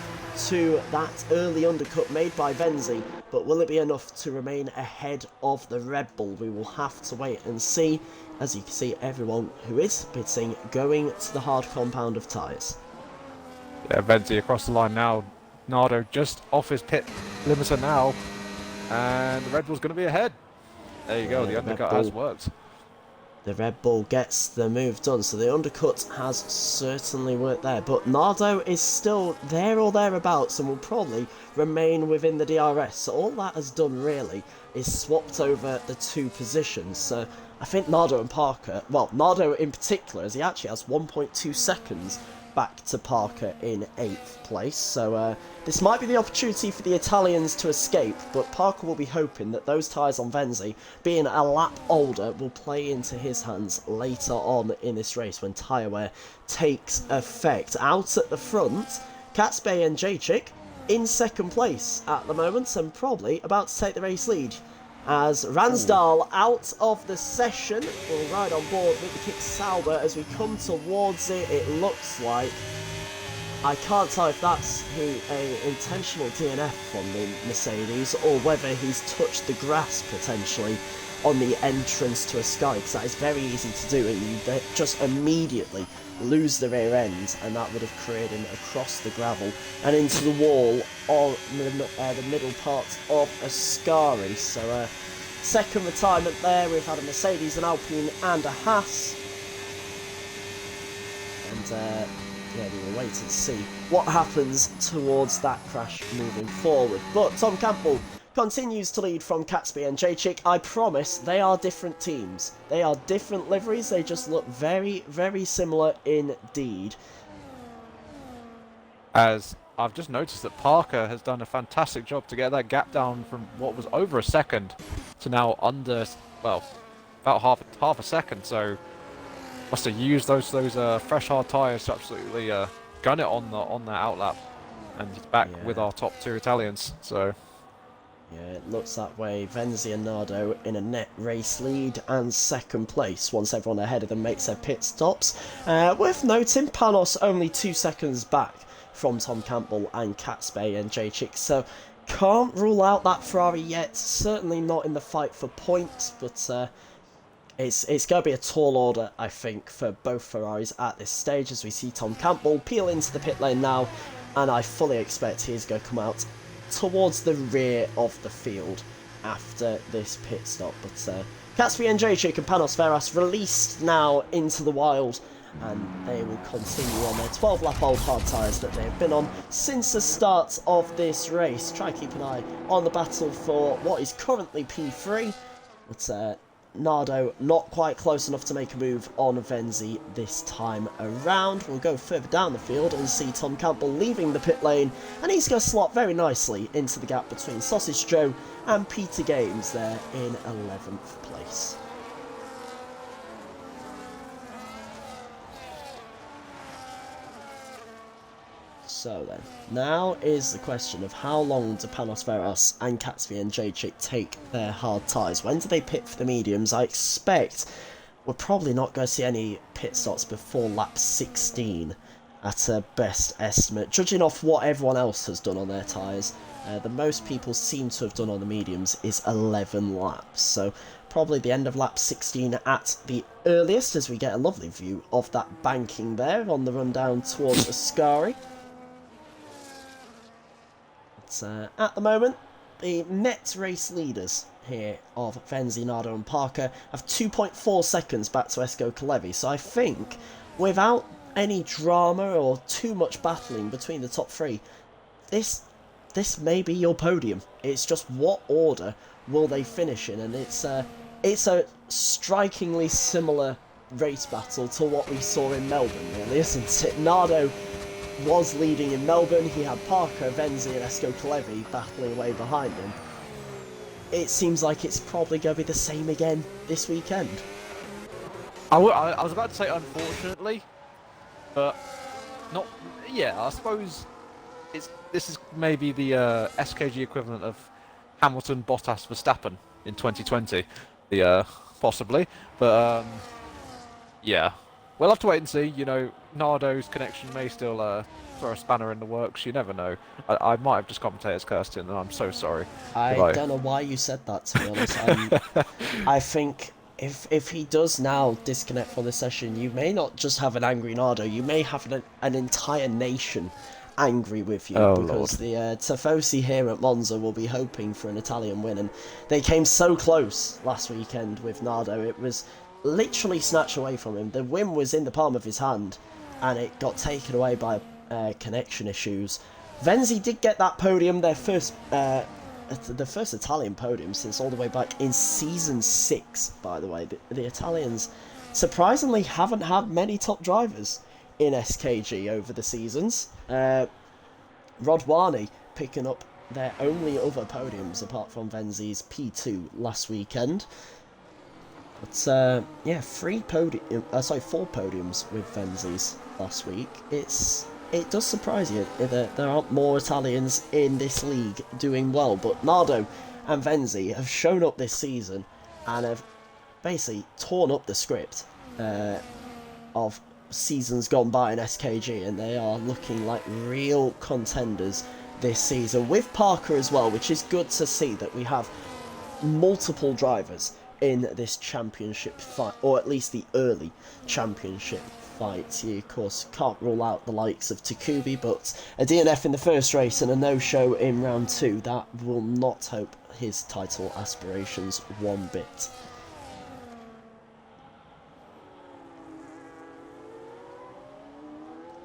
A: to that early undercut made by Venzi, but will it be enough to remain ahead of the Red Bull? We will have to wait and see. As you can see, everyone who is pitting going to the hard compound of tyres.
B: Yeah, Venzi across the line now. Nardo just off his pit limiter now. And the Red Bull's going to be ahead. There you go, the undercut has worked.
A: The Red Bull gets the move done, so the undercut has certainly worked there. But Nardo is still there or thereabouts and will probably remain within the DRS. So all that has done really is swapped over the two positions. So I think Nardo and Parker, well, Nardo in particular, as he actually has 1.2 seconds back to Parker in 8th place, so this might be the opportunity for the Italians to escape, but Parker will be hoping that those tyres on Venzi, being a lap older, will play into his hands later on in this race when tyre wear takes effect. Out at the front, Catsby and Jaychick in 2nd place at the moment, and probably about to take the race lead, as Ransdal out of the session will ride on board with the kick Sauber as we come towards it. It looks like, I can't tell if that's an intentional DNF from the Mercedes or whether he's touched the grass potentially on the entrance to a Sky, because that is very easy to do, and you just immediately lose the rear end, and that would have created him across the gravel and into the wall on the middle part of Ascari. So second retirement there. We've had a Mercedes, an Alpine and a Haas, and yeah, we will wait and see what happens towards that crash moving forward. But Tom Campbell continues to lead from Catsby and Jaychick. I promise they are different teams. They are different liveries. They just look very, very similar indeed.
B: As I've just noticed that Parker has done a fantastic job to get that gap down from what was over a second to now under, well, about half a second. So must have used those fresh hard tyres to absolutely gun it on that outlap, and he's back with our top 2 Italians. So.
A: Yeah, it looks that way. Venzi and Nardo in a net race lead and 2nd place once everyone ahead of them makes their pit stops. Worth noting, Panos only 2 seconds back from Tom Campbell and Catsby and Jaychick, so can't rule out that Ferrari yet. Certainly not in the fight for points, but it's going to be a tall order, I think, for both Ferraris at this stage, as we see Tom Campbell peel into the pit lane now, and I fully expect he's going to come out towards the rear of the field after this pit stop. But Catsby and Jaychick and Panos Veras released now into the wild, and they will continue on their 12-lap-old hard tyres that they have been on since the start of this race. Try to keep an eye on the battle for what is currently P3, but Nardo not quite close enough to make a move on Venzi this time around. We'll go further down the field and see Tom Campbell leaving the pit lane, and he's going to slot very nicely into the gap between Sausage Joe and Peter Games there in 11th place. So then, now is the question of how long do Panos Veras and Katsby and Jacek take their hard tyres? When do they pit for the mediums? I expect we're probably not going to see any pit stops before lap 16 at a best estimate. Judging off what everyone else has done on their tyres, the most people seem to have done on the mediums is 11 laps. So probably the end of lap 16 at the earliest, as we get a lovely view of that banking there on the run down towards Ascari. At the moment, the net race leaders here of Venzi, Nardo and Parker have 2.4 seconds back to Esko Kalevi, so I think without any drama or too much battling between the top three, this may be your podium. It's just what order will they finish in, and it's a strikingly similar race battle to what we saw in Melbourne, really, isn't it? Nardo was leading in Melbourne. He had Parker, Venzi and Esko Kalevi battling away behind him. It seems like it's probably going to be the same again this weekend.
B: I was about to say unfortunately, but not. Yeah, I suppose this is maybe the SKG equivalent of Hamilton, Bottas, Verstappen in 2020. Possibly, but yeah. We'll have to wait and see. You know, Nardo's connection may still throw a spanner in the works. You never know. I might have just commentator's cursed him, and I'm so sorry.
A: I don't know why you said that, to be honest. I think if he does now disconnect from the session, you may not just have an angry Nardo, you may have an entire nation angry with you, because Lord. The Tifosi here at Monza will be hoping for an Italian win, and they came so close last weekend with Nardo. It was literally snatched away from him. The win was in the palm of his hand, and it got taken away by connection issues. Venzi did get that podium, the first Italian podium since all the way back in season 6, by the way. The Italians surprisingly haven't had many top drivers in SKG over the seasons. Rodwani picking up their only other podiums apart from Venzi's P2 last weekend. But yeah, 4 podiums with Venzi's last week. It does surprise you that there aren't more Italians in this league doing well, but Nardo and Venzi have shown up this season and have basically torn up the script of seasons gone by in SKG, and they are looking like real contenders this season, with Parker as well, which is good to see that we have multiple drivers in this championship fight, or at least the early championship fight. You, of course, can't rule out the likes of Takubi, but a DNF in the first race and a no-show in round 2, that will not help his title aspirations one bit.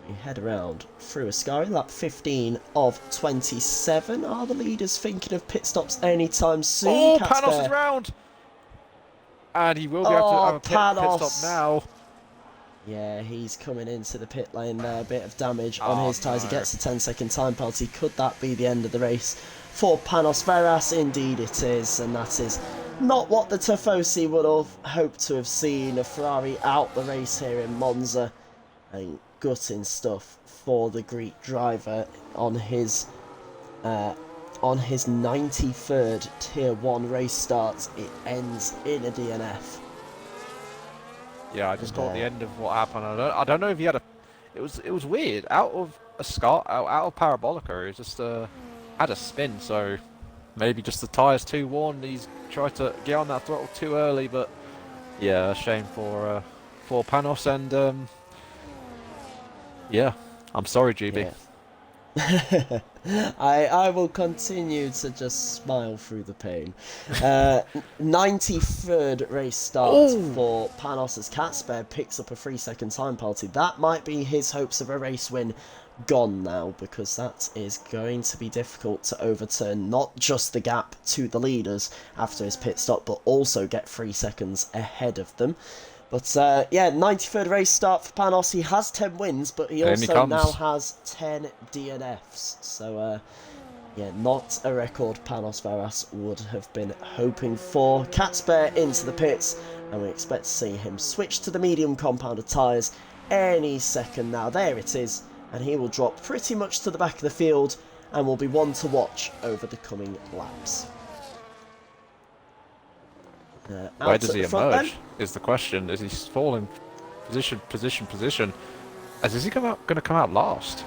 A: We head around through Ascari, lap 15 of 27. Are the leaders thinking of pit stops anytime soon?
B: Oh, Panos is round! And he will be able to have a pit stop now.
A: Yeah, he's coming into the pit lane there. A bit of damage on his tyres. He gets a 10-second time penalty. Could that be the end of the race for Panos Veras? Indeed it is. And that is not what the Tifosi would have hoped to have seen. A Ferrari out the race here in Monza. And gutting stuff for the Greek driver on his 93rd Tier 1 race start. It ends in a DNF.
B: Yeah, I just caught the end of what happened. I don't know if he had a. It was weird. Out of Parabolica, he just had a spin. So maybe just the tyres too worn. He's tried to get on that throttle too early, but yeah, a shame for Panos, and yeah, I'm sorry, GB.
A: Yeah. I will continue to just smile through the pain. 93rd race start for Panos as Catsbear picks up a 3-second time penalty. That might be his hopes of a race win gone now, because that is going to be difficult to overturn not just the gap to the leaders after his pit stop, but also get 3 seconds ahead of them. But yeah, 93rd race start for Panos. He has 10 wins, but he
B: And he
A: also now
B: comes.
A: has 10 DNFs. So yeah, not a record Panos Varas would have been hoping for. Catsbear into the pits, and we expect to see him switch to the medium compounded tyres any second now. There it is, and he will drop pretty much to the back of the field and will be one to watch over the coming laps.
B: Where does he emerge? Is the question. Is he falling position? As is he going to come out last?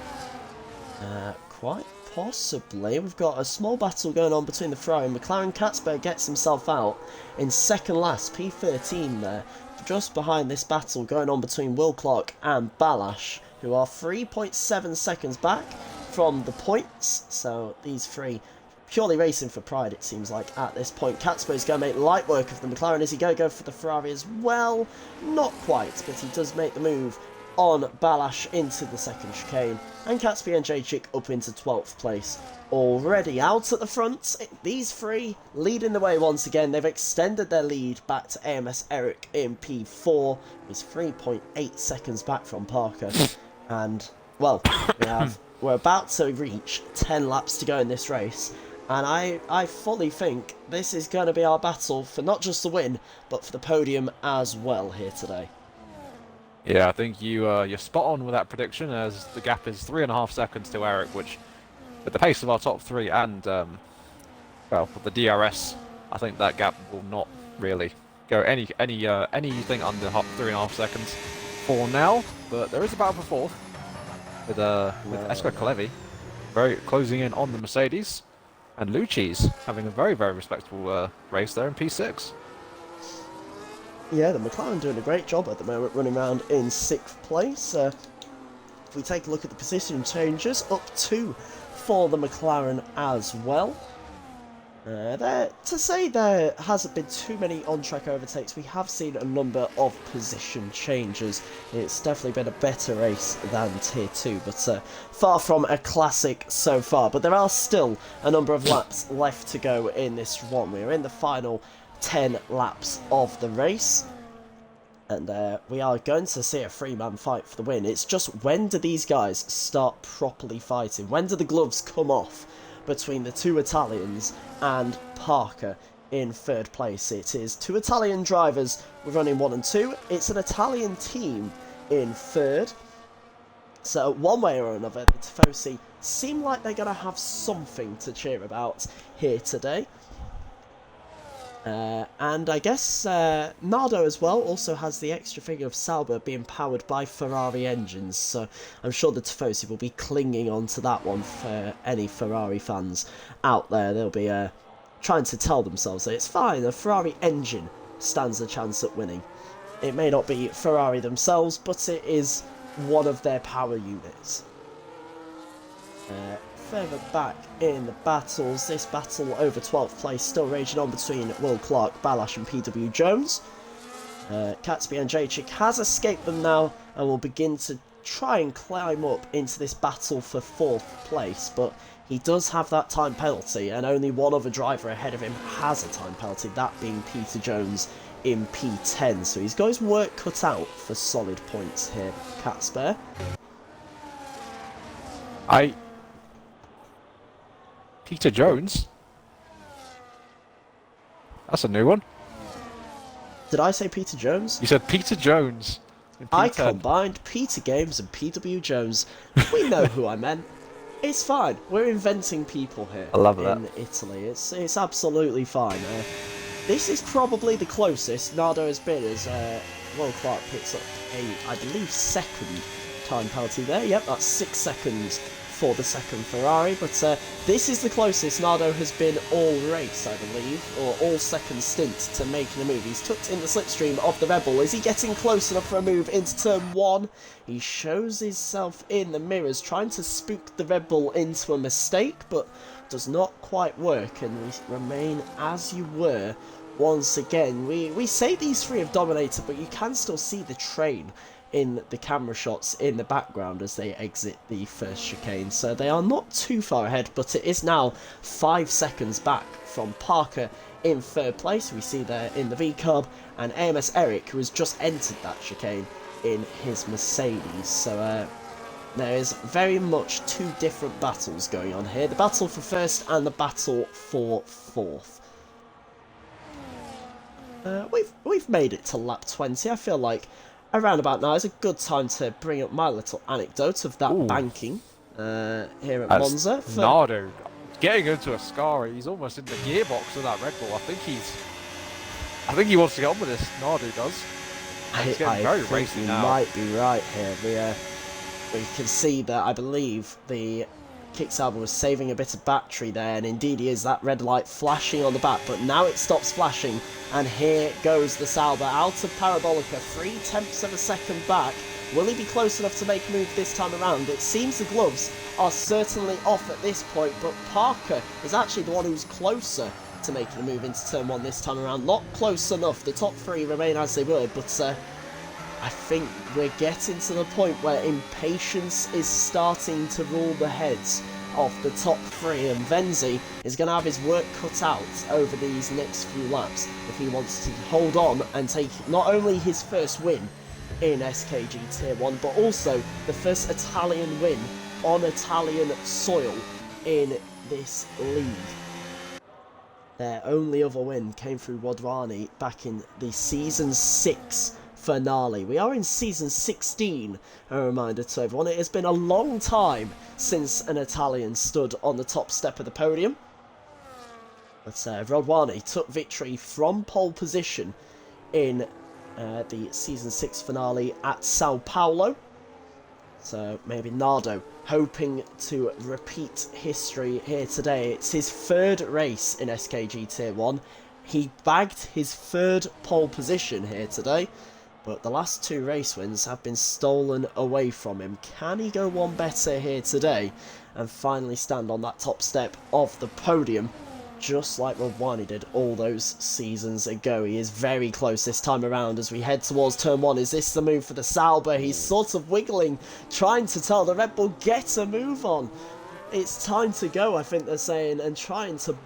A: Quite possibly. We've got a small battle going on between the Ferrari and McLaren. Catsberg gets himself out in second last, P13 there. Just behind this battle going on between Will Clark and Balash, who are 3.7 seconds back from the points. So these three purely racing for pride, it seems like, at this point. Catsberg's going to make light work of the McLaren. Is he going to go for the Ferrari as well? Not quite, but he does make the move on Balash into the second chicane, and Catsby and Jacek up into 12th place. Already out at the front, these three leading the way once again. They've extended their lead back to AMS Eric in P4, who's 3.8 seconds back from Parker. And, well, we're about to reach 10 laps to go in this race, and I fully think this is going to be our battle for not just the win, but for the podium as well here today.
B: Yeah, I think you're spot on with that prediction, as the gap is 3.5 seconds to Eric, which, with the pace of our top three and, well, with the DRS, I think that gap will not really go anything under 3.5 seconds for now. But there is a battle for fourth with Esko Kalevi very closing in on the Mercedes, and Lucci's having a very, very respectable race there in P6.
A: Yeah, the McLaren doing a great job at the moment, running around in 6th place. If we take a look at the position changes, up 2 for the McLaren as well. To say there hasn't been too many on-track overtakes, we have seen a number of position changes. It's definitely been a better race than Tier 2, but far from a classic so far. But there are still a number of laps left to go in this one. We're in the final 10 laps of the race, and we are going to see a three-man fight for the win. It's just, when do these guys start properly fighting? When do the gloves come off between the two Italians and Parker in 3rd place? It is 2 Italian drivers running 1 and 2. It's an Italian team in 3rd. So one way or another, the Tifosi seem like they're going to have something to cheer about here today. And I guess Nardo as well also has the extra thing of Sauber being powered by Ferrari engines, so I'm sure the Tifosi will be clinging on to that one for any Ferrari fans out there. They'll be trying to tell themselves that it's fine, a Ferrari engine stands a chance at winning. It may not be Ferrari themselves, but it is one of their power units. Further back in the battles, this battle over 12th place still raging on between Will Clark, Balash and PW Jones. Catsby and Jacek has escaped them now and will begin to try and climb up into this battle for 4th place, but he does have that time penalty, and only one other driver ahead of him has a time penalty, that being Peter Jones in P10, so he's got his work cut out for solid points here, Catsbear.
B: Peter Jones? That's a new one.
A: Did I say Peter Jones?
B: You said Peter Jones.
A: I combined Peter Games and PW Jones. We know who I meant. It's fine. We're inventing people here.
B: I love that.
A: In Italy. It's absolutely fine. This is probably the closest Nardo has been as Will Clark picks up I believe, 2nd time penalty there. Yep, that's 6 seconds for the 2nd Ferrari, but this is the closest Nardo has been all race, I believe, or all 2nd stint to making a move. He's tucked in the slipstream of the Red Bull. Is he getting close enough for a move into turn 1? He shows himself in the mirrors, trying to spook the Red Bull into a mistake, but does not quite work, and we remain as you were once again. We say these three have dominated, but you can still see the train in the camera shots in the background as they exit the first chicane. So they are not too far ahead, but it is now 5 seconds back from Parker in third place. We see there in the V-Cub, and AMS Eric, who has just entered that chicane in his Mercedes. So there is very much two different battles going on here. The battle for first and the battle for fourth. We've made it to lap 20. I feel like around about now is a good time to bring up my little anecdote of that banking here at Monza.
B: Nardo getting into a Ascari, he's almost in the gearbox of that Red Bull. I think he wants to get on with this. Nardo does.
A: I think you might be right here. We can see that I believe the Kicksauber was saving a bit of battery there, and indeed he is. That red light flashing on the back, but now it stops flashing, and here goes the Sauber out of Parabolica, 0.3 of a second back. Will he be close enough to make a move this time around? It seems the gloves are certainly off at this point, but Parker is actually the one who's closer to making a move into turn 1 this time around. Not close enough. The top three remain as they were, but I think we're getting to the point where impatience is starting to rule the heads of the top three, and Venzi is going to have his work cut out over these next few laps if he wants to hold on and take not only his first win in SKG Tier 1, but also the first Italian win on Italian soil in this league. Their only other win came through Wadwani back in the Season 6 finale. We are in Season 16, a reminder to everyone. It has been a long time since an Italian stood on the top step of the podium. But Rodwani took victory from pole position in the Season 6 finale at Sao Paulo. So maybe Nardo hoping to repeat history here today. It's his third race in SKG Tier 1. He bagged his third pole position here today, but the last two race wins have been stolen away from him. Can he go one better here today and finally stand on that top step of the podium, just like Rodwani did all those seasons ago? He is very close this time around as we head towards turn 1. Is this the move for the Sauber? He's sort of wiggling, trying to tell the Red Bull, get a move on. It's time to go, I think they're saying, and trying to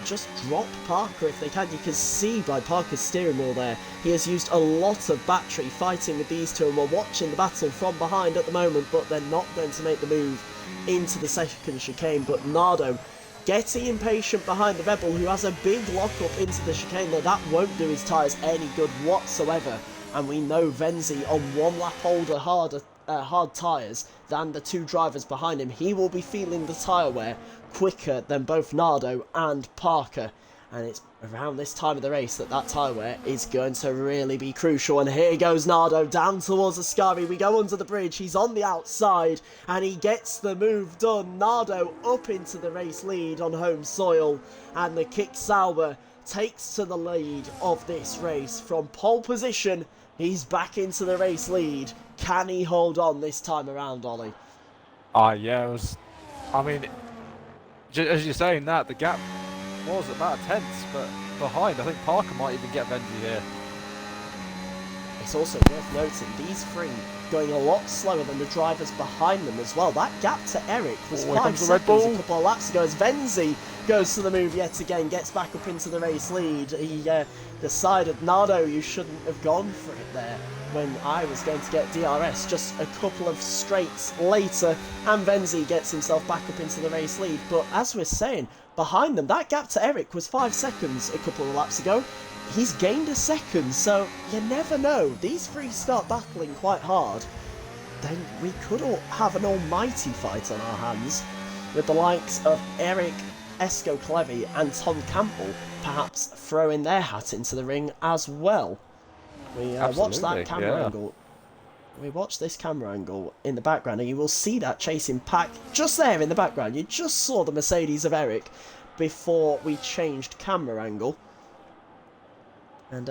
A: just drop Parker if they can. You can see by Parker's steering wheel there, he has used a lot of battery fighting with these two, and we're watching the battle from behind at the moment, but they're not going to make the move into the second chicane. But Nardo getting impatient behind the Rebel, who has a big lock-up into the chicane there. That won't do his tyres any good whatsoever. And we know Venzi on 1 lap older, hard tyres than the two drivers behind him. He will be feeling the tyre wear quicker than both Nardo and Parker. And it's around this time of the race that tyre wear is going to really be crucial. And here goes Nardo down towards Ascari. We go under the bridge. He's on the outside and he gets the move done. Nardo up into the race lead on home soil. And the Kicksauber takes to the lead of this race from pole position. He's back into the race lead. Can he hold on this time around, Ollie?
B: Yeah, it was... I mean, as you're saying that, the gap was about a tenth, but behind, I think Parker might even get Venzi here.
A: It's also worth noting, these three going a lot slower than the drivers behind them as well. That gap to Eric was 5 seconds a couple of laps ago as Venzi goes to the move yet again, gets back up into the race lead. He decided, Nardo, you shouldn't have gone for it there when I was going to get DRS just a couple of straights later, and Venzi gets himself back up into the race lead. But as we're saying, behind them, that gap to Eric was 5 seconds a couple of laps ago. He's gained a second, so you never know. These three start battling quite hard, then we could all have an almighty fight on our hands, with the likes of Eric, Esco Clevi and Tom Campbell perhaps throwing their hat into the ring as well. We watch that camera angle. We watch this camera angle in the background, and you will see that chasing pack just there in the background. You just saw the Mercedes of Eric before we changed camera angle. And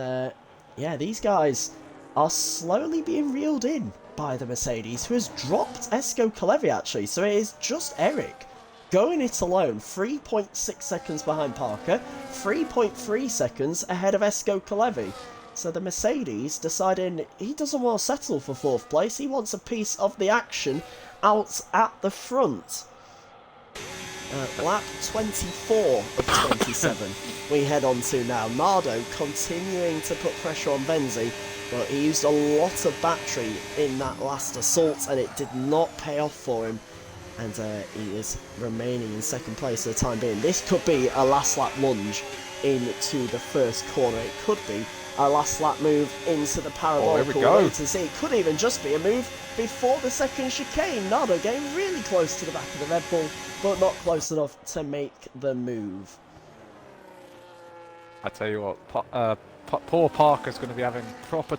A: yeah, these guys are slowly being reeled in by the Mercedes, who has dropped Esco Clevi actually. So it is just Eric going it alone, 3.6 seconds behind Parker, 3.3 seconds ahead of Esco Clevi. So the Mercedes deciding he doesn't want to settle for 4th place. He wants a piece of the action out at the front. Lap 24 of 27 we head on to now. Nardo continuing to put pressure on Venzi, but he used a lot of battery in that last assault and it did not pay off for him. And he is remaining in 2nd place for the time being. This could be a last lap lunge into the first corner. It could be a last lap move into the parabolic.
B: Here we go.
A: To see. It could even just be a move before the 2nd chicane. Nardo getting really close to the back of the Red Bull, but not close enough to make the move.
B: I tell you what, poor Parker's going to be having proper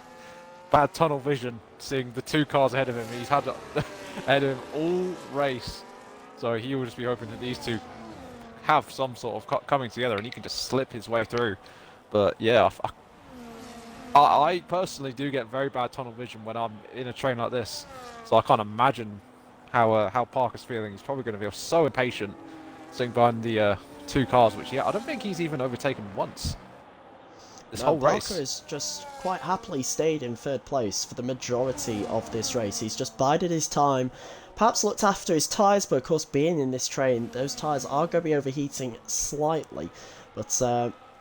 B: bad tunnel vision, seeing the 2 cars ahead of him. He's had ahead of him all race, so he will just be hoping that these 2 have some sort of coming together and he can just slip his way through. But yeah, I personally do get very bad tunnel vision when I'm in a train like this, so I can't imagine how Parker's feeling. He's probably going to feel so impatient sitting behind the 2 cars, which I don't think he's even overtaken once this whole race.
A: Parker has just quite happily stayed in 3rd place for the majority of this race. He's just bided his time, perhaps looked after his tyres, but of course being in this train, those tyres are going to be overheating slightly. But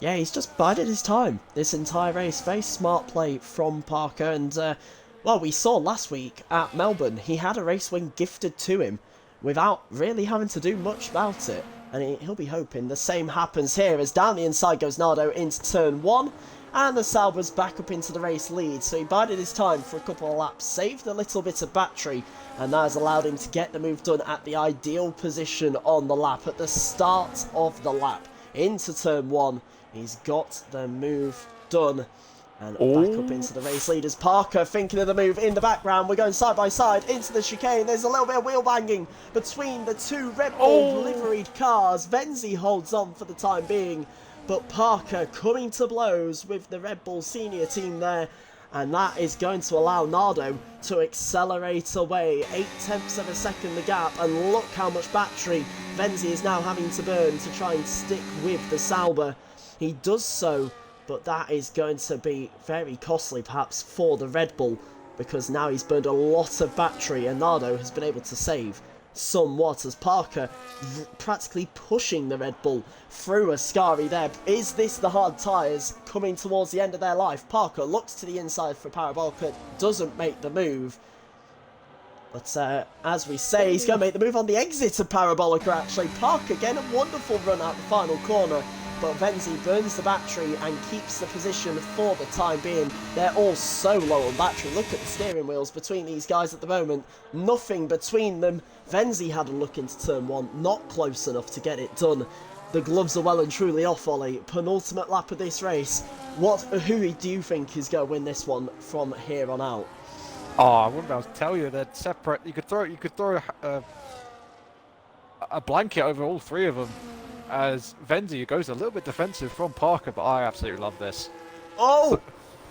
A: yeah, he's just bided his time this entire race. Very smart play from Parker, and well, we saw last week at Melbourne, he had a race win gifted to him without really having to do much about it. And he'll be hoping the same happens here, as down the inside goes Nardo into turn 1. And the Sauber's back up into the race lead. So he bided his time for a couple of laps, saved a little bit of battery. And that has allowed him to get the move done at the ideal position on the lap. At the start of the lap, into turn 1. He's got the move done. And back up into the race leaders. Parker thinking of the move in the background. We're going side by side into the chicane. There's a little bit of wheel banging between the 2 Red Bull liveried cars. Venzi holds on for the time being, but Parker coming to blows with the Red Bull senior team there. And that is going to allow Nardo to accelerate away. 0.8 of a second the gap. And look how much battery Venzi is now having to burn to try and stick with the Sauber. He does so, but that is going to be very costly perhaps for the Red Bull, because now he's burned a lot of battery and Nardo has been able to save somewhat, as Parker practically pushing the Red Bull through Ascari there. Is this the hard tyres coming towards the end of their life? Parker looks to the inside for Parabolica, doesn't make the move. But as we say, he's going to make the move on the exit of Parabolica actually. Parker getting a wonderful run out the final corner. But Venzi burns the battery and keeps the position for the time being. They're all so low on battery. Look at the steering wheels between these guys at the moment. Nothing between them. Venzi had a look into turn 1, not close enough to get it done. The gloves are well and truly off, Ollie. Penultimate lap of this race. Who do you think is going to win this one from here on out?
B: Oh, I wouldn't be able to tell you. They're separate. You could throw a blanket over all 3 of them, as Venzi goes a little bit defensive from Parker, but I absolutely love this.
A: Oh!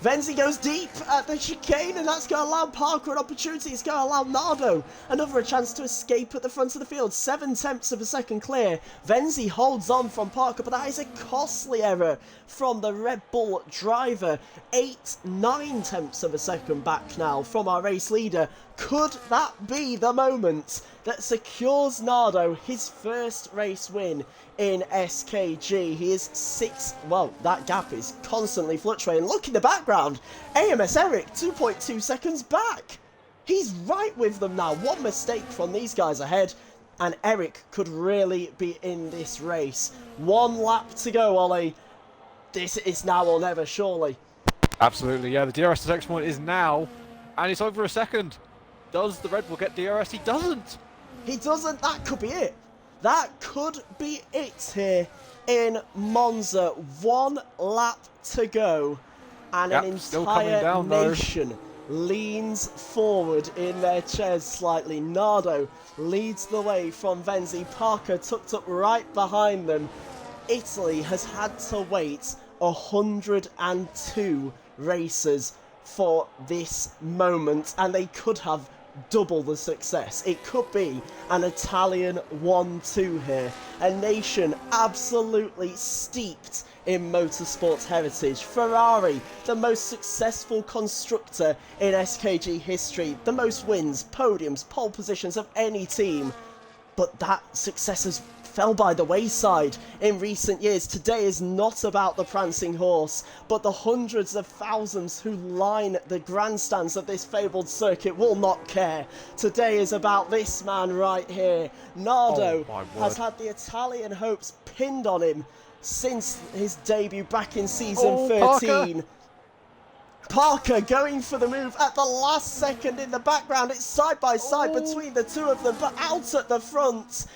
A: Venzi goes deep at the chicane, and that's going to allow Parker an opportunity. It's going to allow Nardo a chance to escape at the front of the field. 0.7 of a second clear. Venzi holds on from Parker, but that is a costly error from the Red Bull driver. 8-9 of a second back now from our race leader. Could that be the moment that secures Nardo his first race win in SKG? He is 6, well, that gap is constantly fluctuating. Look in the background, AMS Eric 2.2 seconds back. He's right with them now. One mistake from these guys ahead and Eric could really be in this race. 1 lap to go, Ollie. This is now or never, surely.
B: Absolutely, yeah, the DRS detection point is now, and it's over a second. Does the Red Bull get DRS? He doesn't.
A: He doesn't. That could be it. That could be it here in Monza. 1 lap to go. And an entire nation leans forward in their chairs slightly. Nardo leads the way from Venzi. Parker tucked up right behind them. Italy has had to wait 102 races for this moment, and they could have double the success. It could be an Italian 1-2 here. A nation absolutely steeped in motorsports heritage. Ferrari, the most successful constructor in SKG history. The most wins, podiums, pole positions of any team. But that success has fell by the wayside in recent years. Today is not about the prancing horse, but the hundreds of thousands who line the grandstands of this fabled circuit will not care. Today is about this man right here. Nardo has had the Italian hopes pinned on him since his debut back in season 13. Parker going for the move at the last second in the background. It's side by side between the two of them, but out at the front.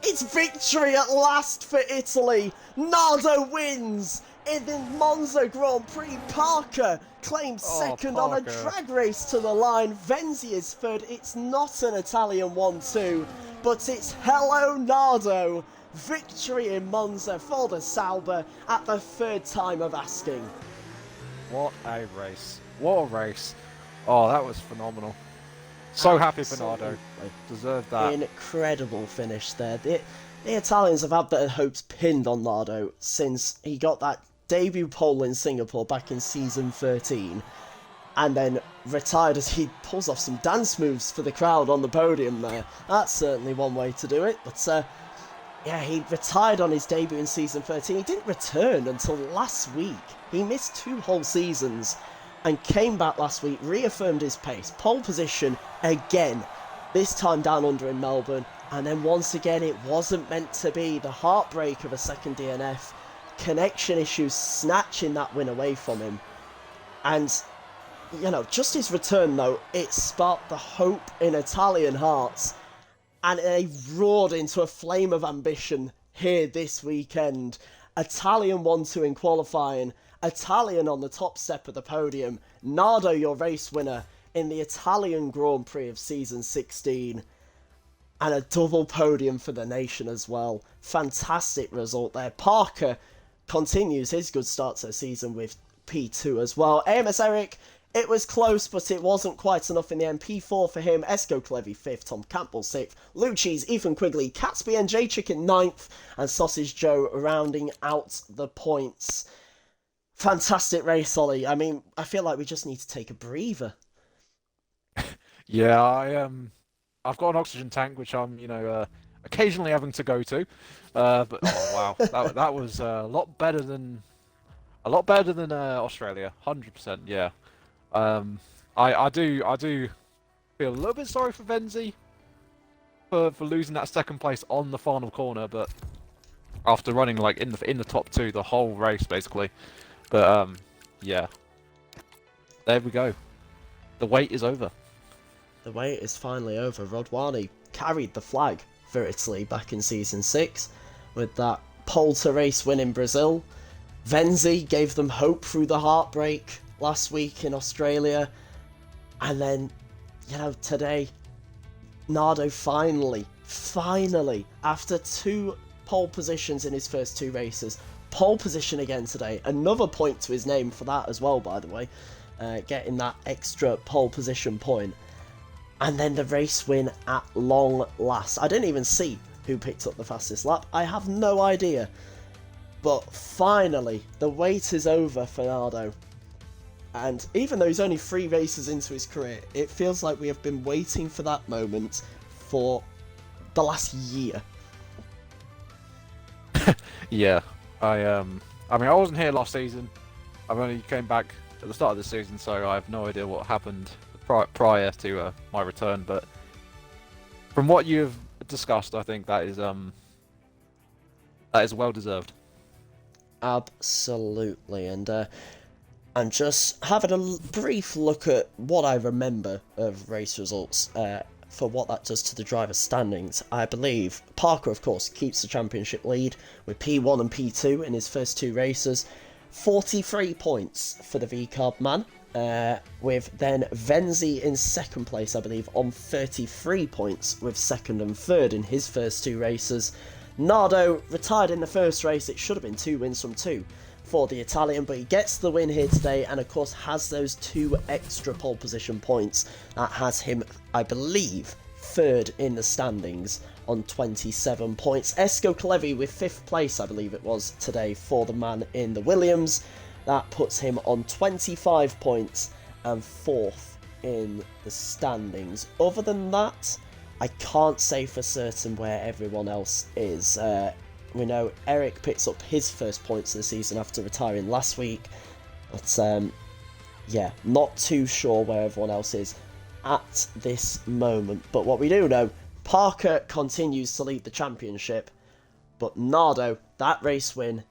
A: It's victory at last for Italy. Nardo wins in the Monza Grand Prix. Parker claims second on a drag race to the line. Venzi is third. It's not an Italian 1-2, but it's hello Nardo. Victory in Monza for the Sauber at the third time of asking.
B: What a race. What a race. Oh, that was phenomenal. So happy for Nardo. Deserved that.
A: Incredible finish there. The Italians have had their hopes pinned on Nardo since he got that debut pole in Singapore back in season 13. And then retired as he pulls off some dance moves for the crowd on the podium there. That's certainly one way to do it. But yeah, he retired on his debut in season 13. He didn't return until last week. He missed 2 whole seasons and came back last week, reaffirmed his pace. Pole position again, this time down under in Melbourne. And then once again, it wasn't meant to be. The heartbreak of a second DNF. Connection issues snatching that win away from him. And, you know, just his return, though, it sparked the hope in Italian hearts. And they roared into a flame of ambition here this weekend. Italian 1-2 in qualifying. Italian on the top step of the podium. Nardo, your race winner in the Italian Grand Prix of season 16. And a double podium for the nation as well. Fantastic result there. Parker continues his good start to the season with P2 as well. AMS Eric, it was close, but it wasn't quite enough in the end. P4 for him. Esco Clevy 5th. Tom Campbell 6th. Lucci's, Ethan Quigley, Catsby and J-Chicken 9th. And Sausage Joe rounding out the points. Fantastic race, Ollie. I mean, I feel like we just need to take a breather.
B: Yeah, I've got an oxygen tank, which I'm, occasionally having to go to. But oh wow, that was a lot better than Australia, 100%. Yeah. I do feel a little bit sorry for Venzi for losing that second place on the final corner, but after running like in the top 2 the whole race basically. But yeah, there we go. The wait is over.
A: The wait is finally over. Rodwani carried the flag for Italy back in season 6 with that pole to race win in Brazil. Venzi gave them hope through the heartbreak last week in Australia. And then, today, Nardo finally, after 2 pole positions in his first 2 races, pole position again today. Another point to his name for that as well, by the way. Getting that extra pole position point. And then the race win at long last. I didn't even see who picked up the fastest lap. I have no idea. But finally, the wait is over for Nardo. And even though he's only 3 races into his career, it feels like we have been waiting for that moment for the last year.
B: Yeah, I wasn't here last season. I've only came back at the start of the season, so I have no idea what happened prior to my return. But from what you've discussed, I think that is well deserved.
A: Absolutely, and I'm just having a brief look at what I remember of race results for what that does to the driver standings. I believe Parker, of course, keeps the championship lead with P1 and P2 in his first 2 races. 43 points for the V-Carb man, with then Venzi in second place, I believe, on 33 points with second and third in his first 2 races. Nardo retired in the first race. It should have been 2 wins from 2. for the Italian, but he gets the win here today and of course has those 2 extra pole position points. That has him, I believe, third in the standings on 27 points. Esko Kalevi with 5th place, I believe it was, today for the man in the Williams. That puts him on 25 points and 4th in the standings. Other than that, I can't say for certain where everyone else is. We know Eric picks up his first points of the season after retiring last week. But yeah, not too sure where everyone else is at this moment. But what we do know, Parker continues to lead the championship. But Nardo, that race win,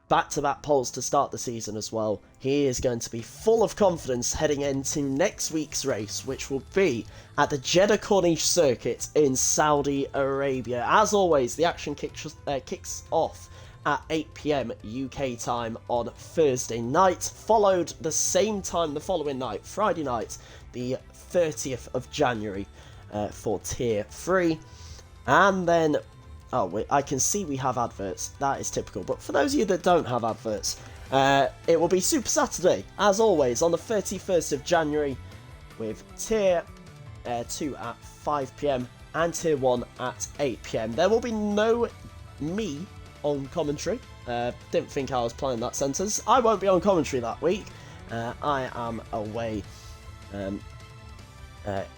A: back-to-back poles to start the season as well. He is going to be full of confidence heading into next week's race, which will be at the Jeddah Corniche circuit in Saudi Arabia. As always, the action kicks off at 8 PM UK time on Thursday night, followed the same time the following night, Friday night, the 30th of January, for Tier 3. And then oh, I can see we have adverts. That is typical. But for those of you that don't have adverts, it will be Super Saturday, as always, on the 31st of January, with Tier 2 at 5 PM and Tier 1 at 8 PM. There will be no me on commentary. Didn't think I was planning that sentence. I won't be on commentary that week. I am away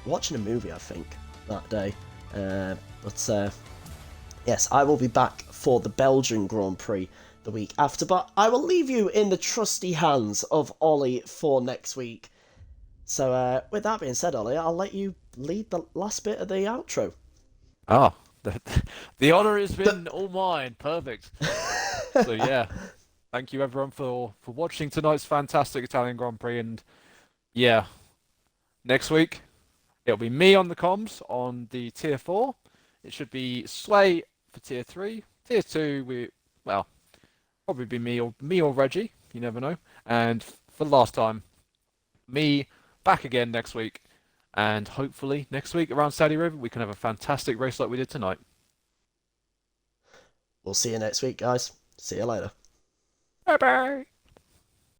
A: watching a movie, I think, that day. Yes, I will be back for the Belgian Grand Prix the week after, but I will leave you in the trusty hands of Ollie for next week. So, with that being said, Ollie, I'll let you lead the last bit of the outro.
B: Ah, the honour has been all mine. Perfect. So yeah, thank you everyone for watching tonight's fantastic Italian Grand Prix, and yeah, next week it'll be me on the comms on the Tier 4. It should be Sway for Tier 3. Tier 2, well, probably be me or Reggie. You never know. And for the last time, me back again next week. And hopefully next week around Saudi Arabia, we can have a fantastic race like we did tonight.
A: We'll see you next week, guys. See you later.
B: Bye bye.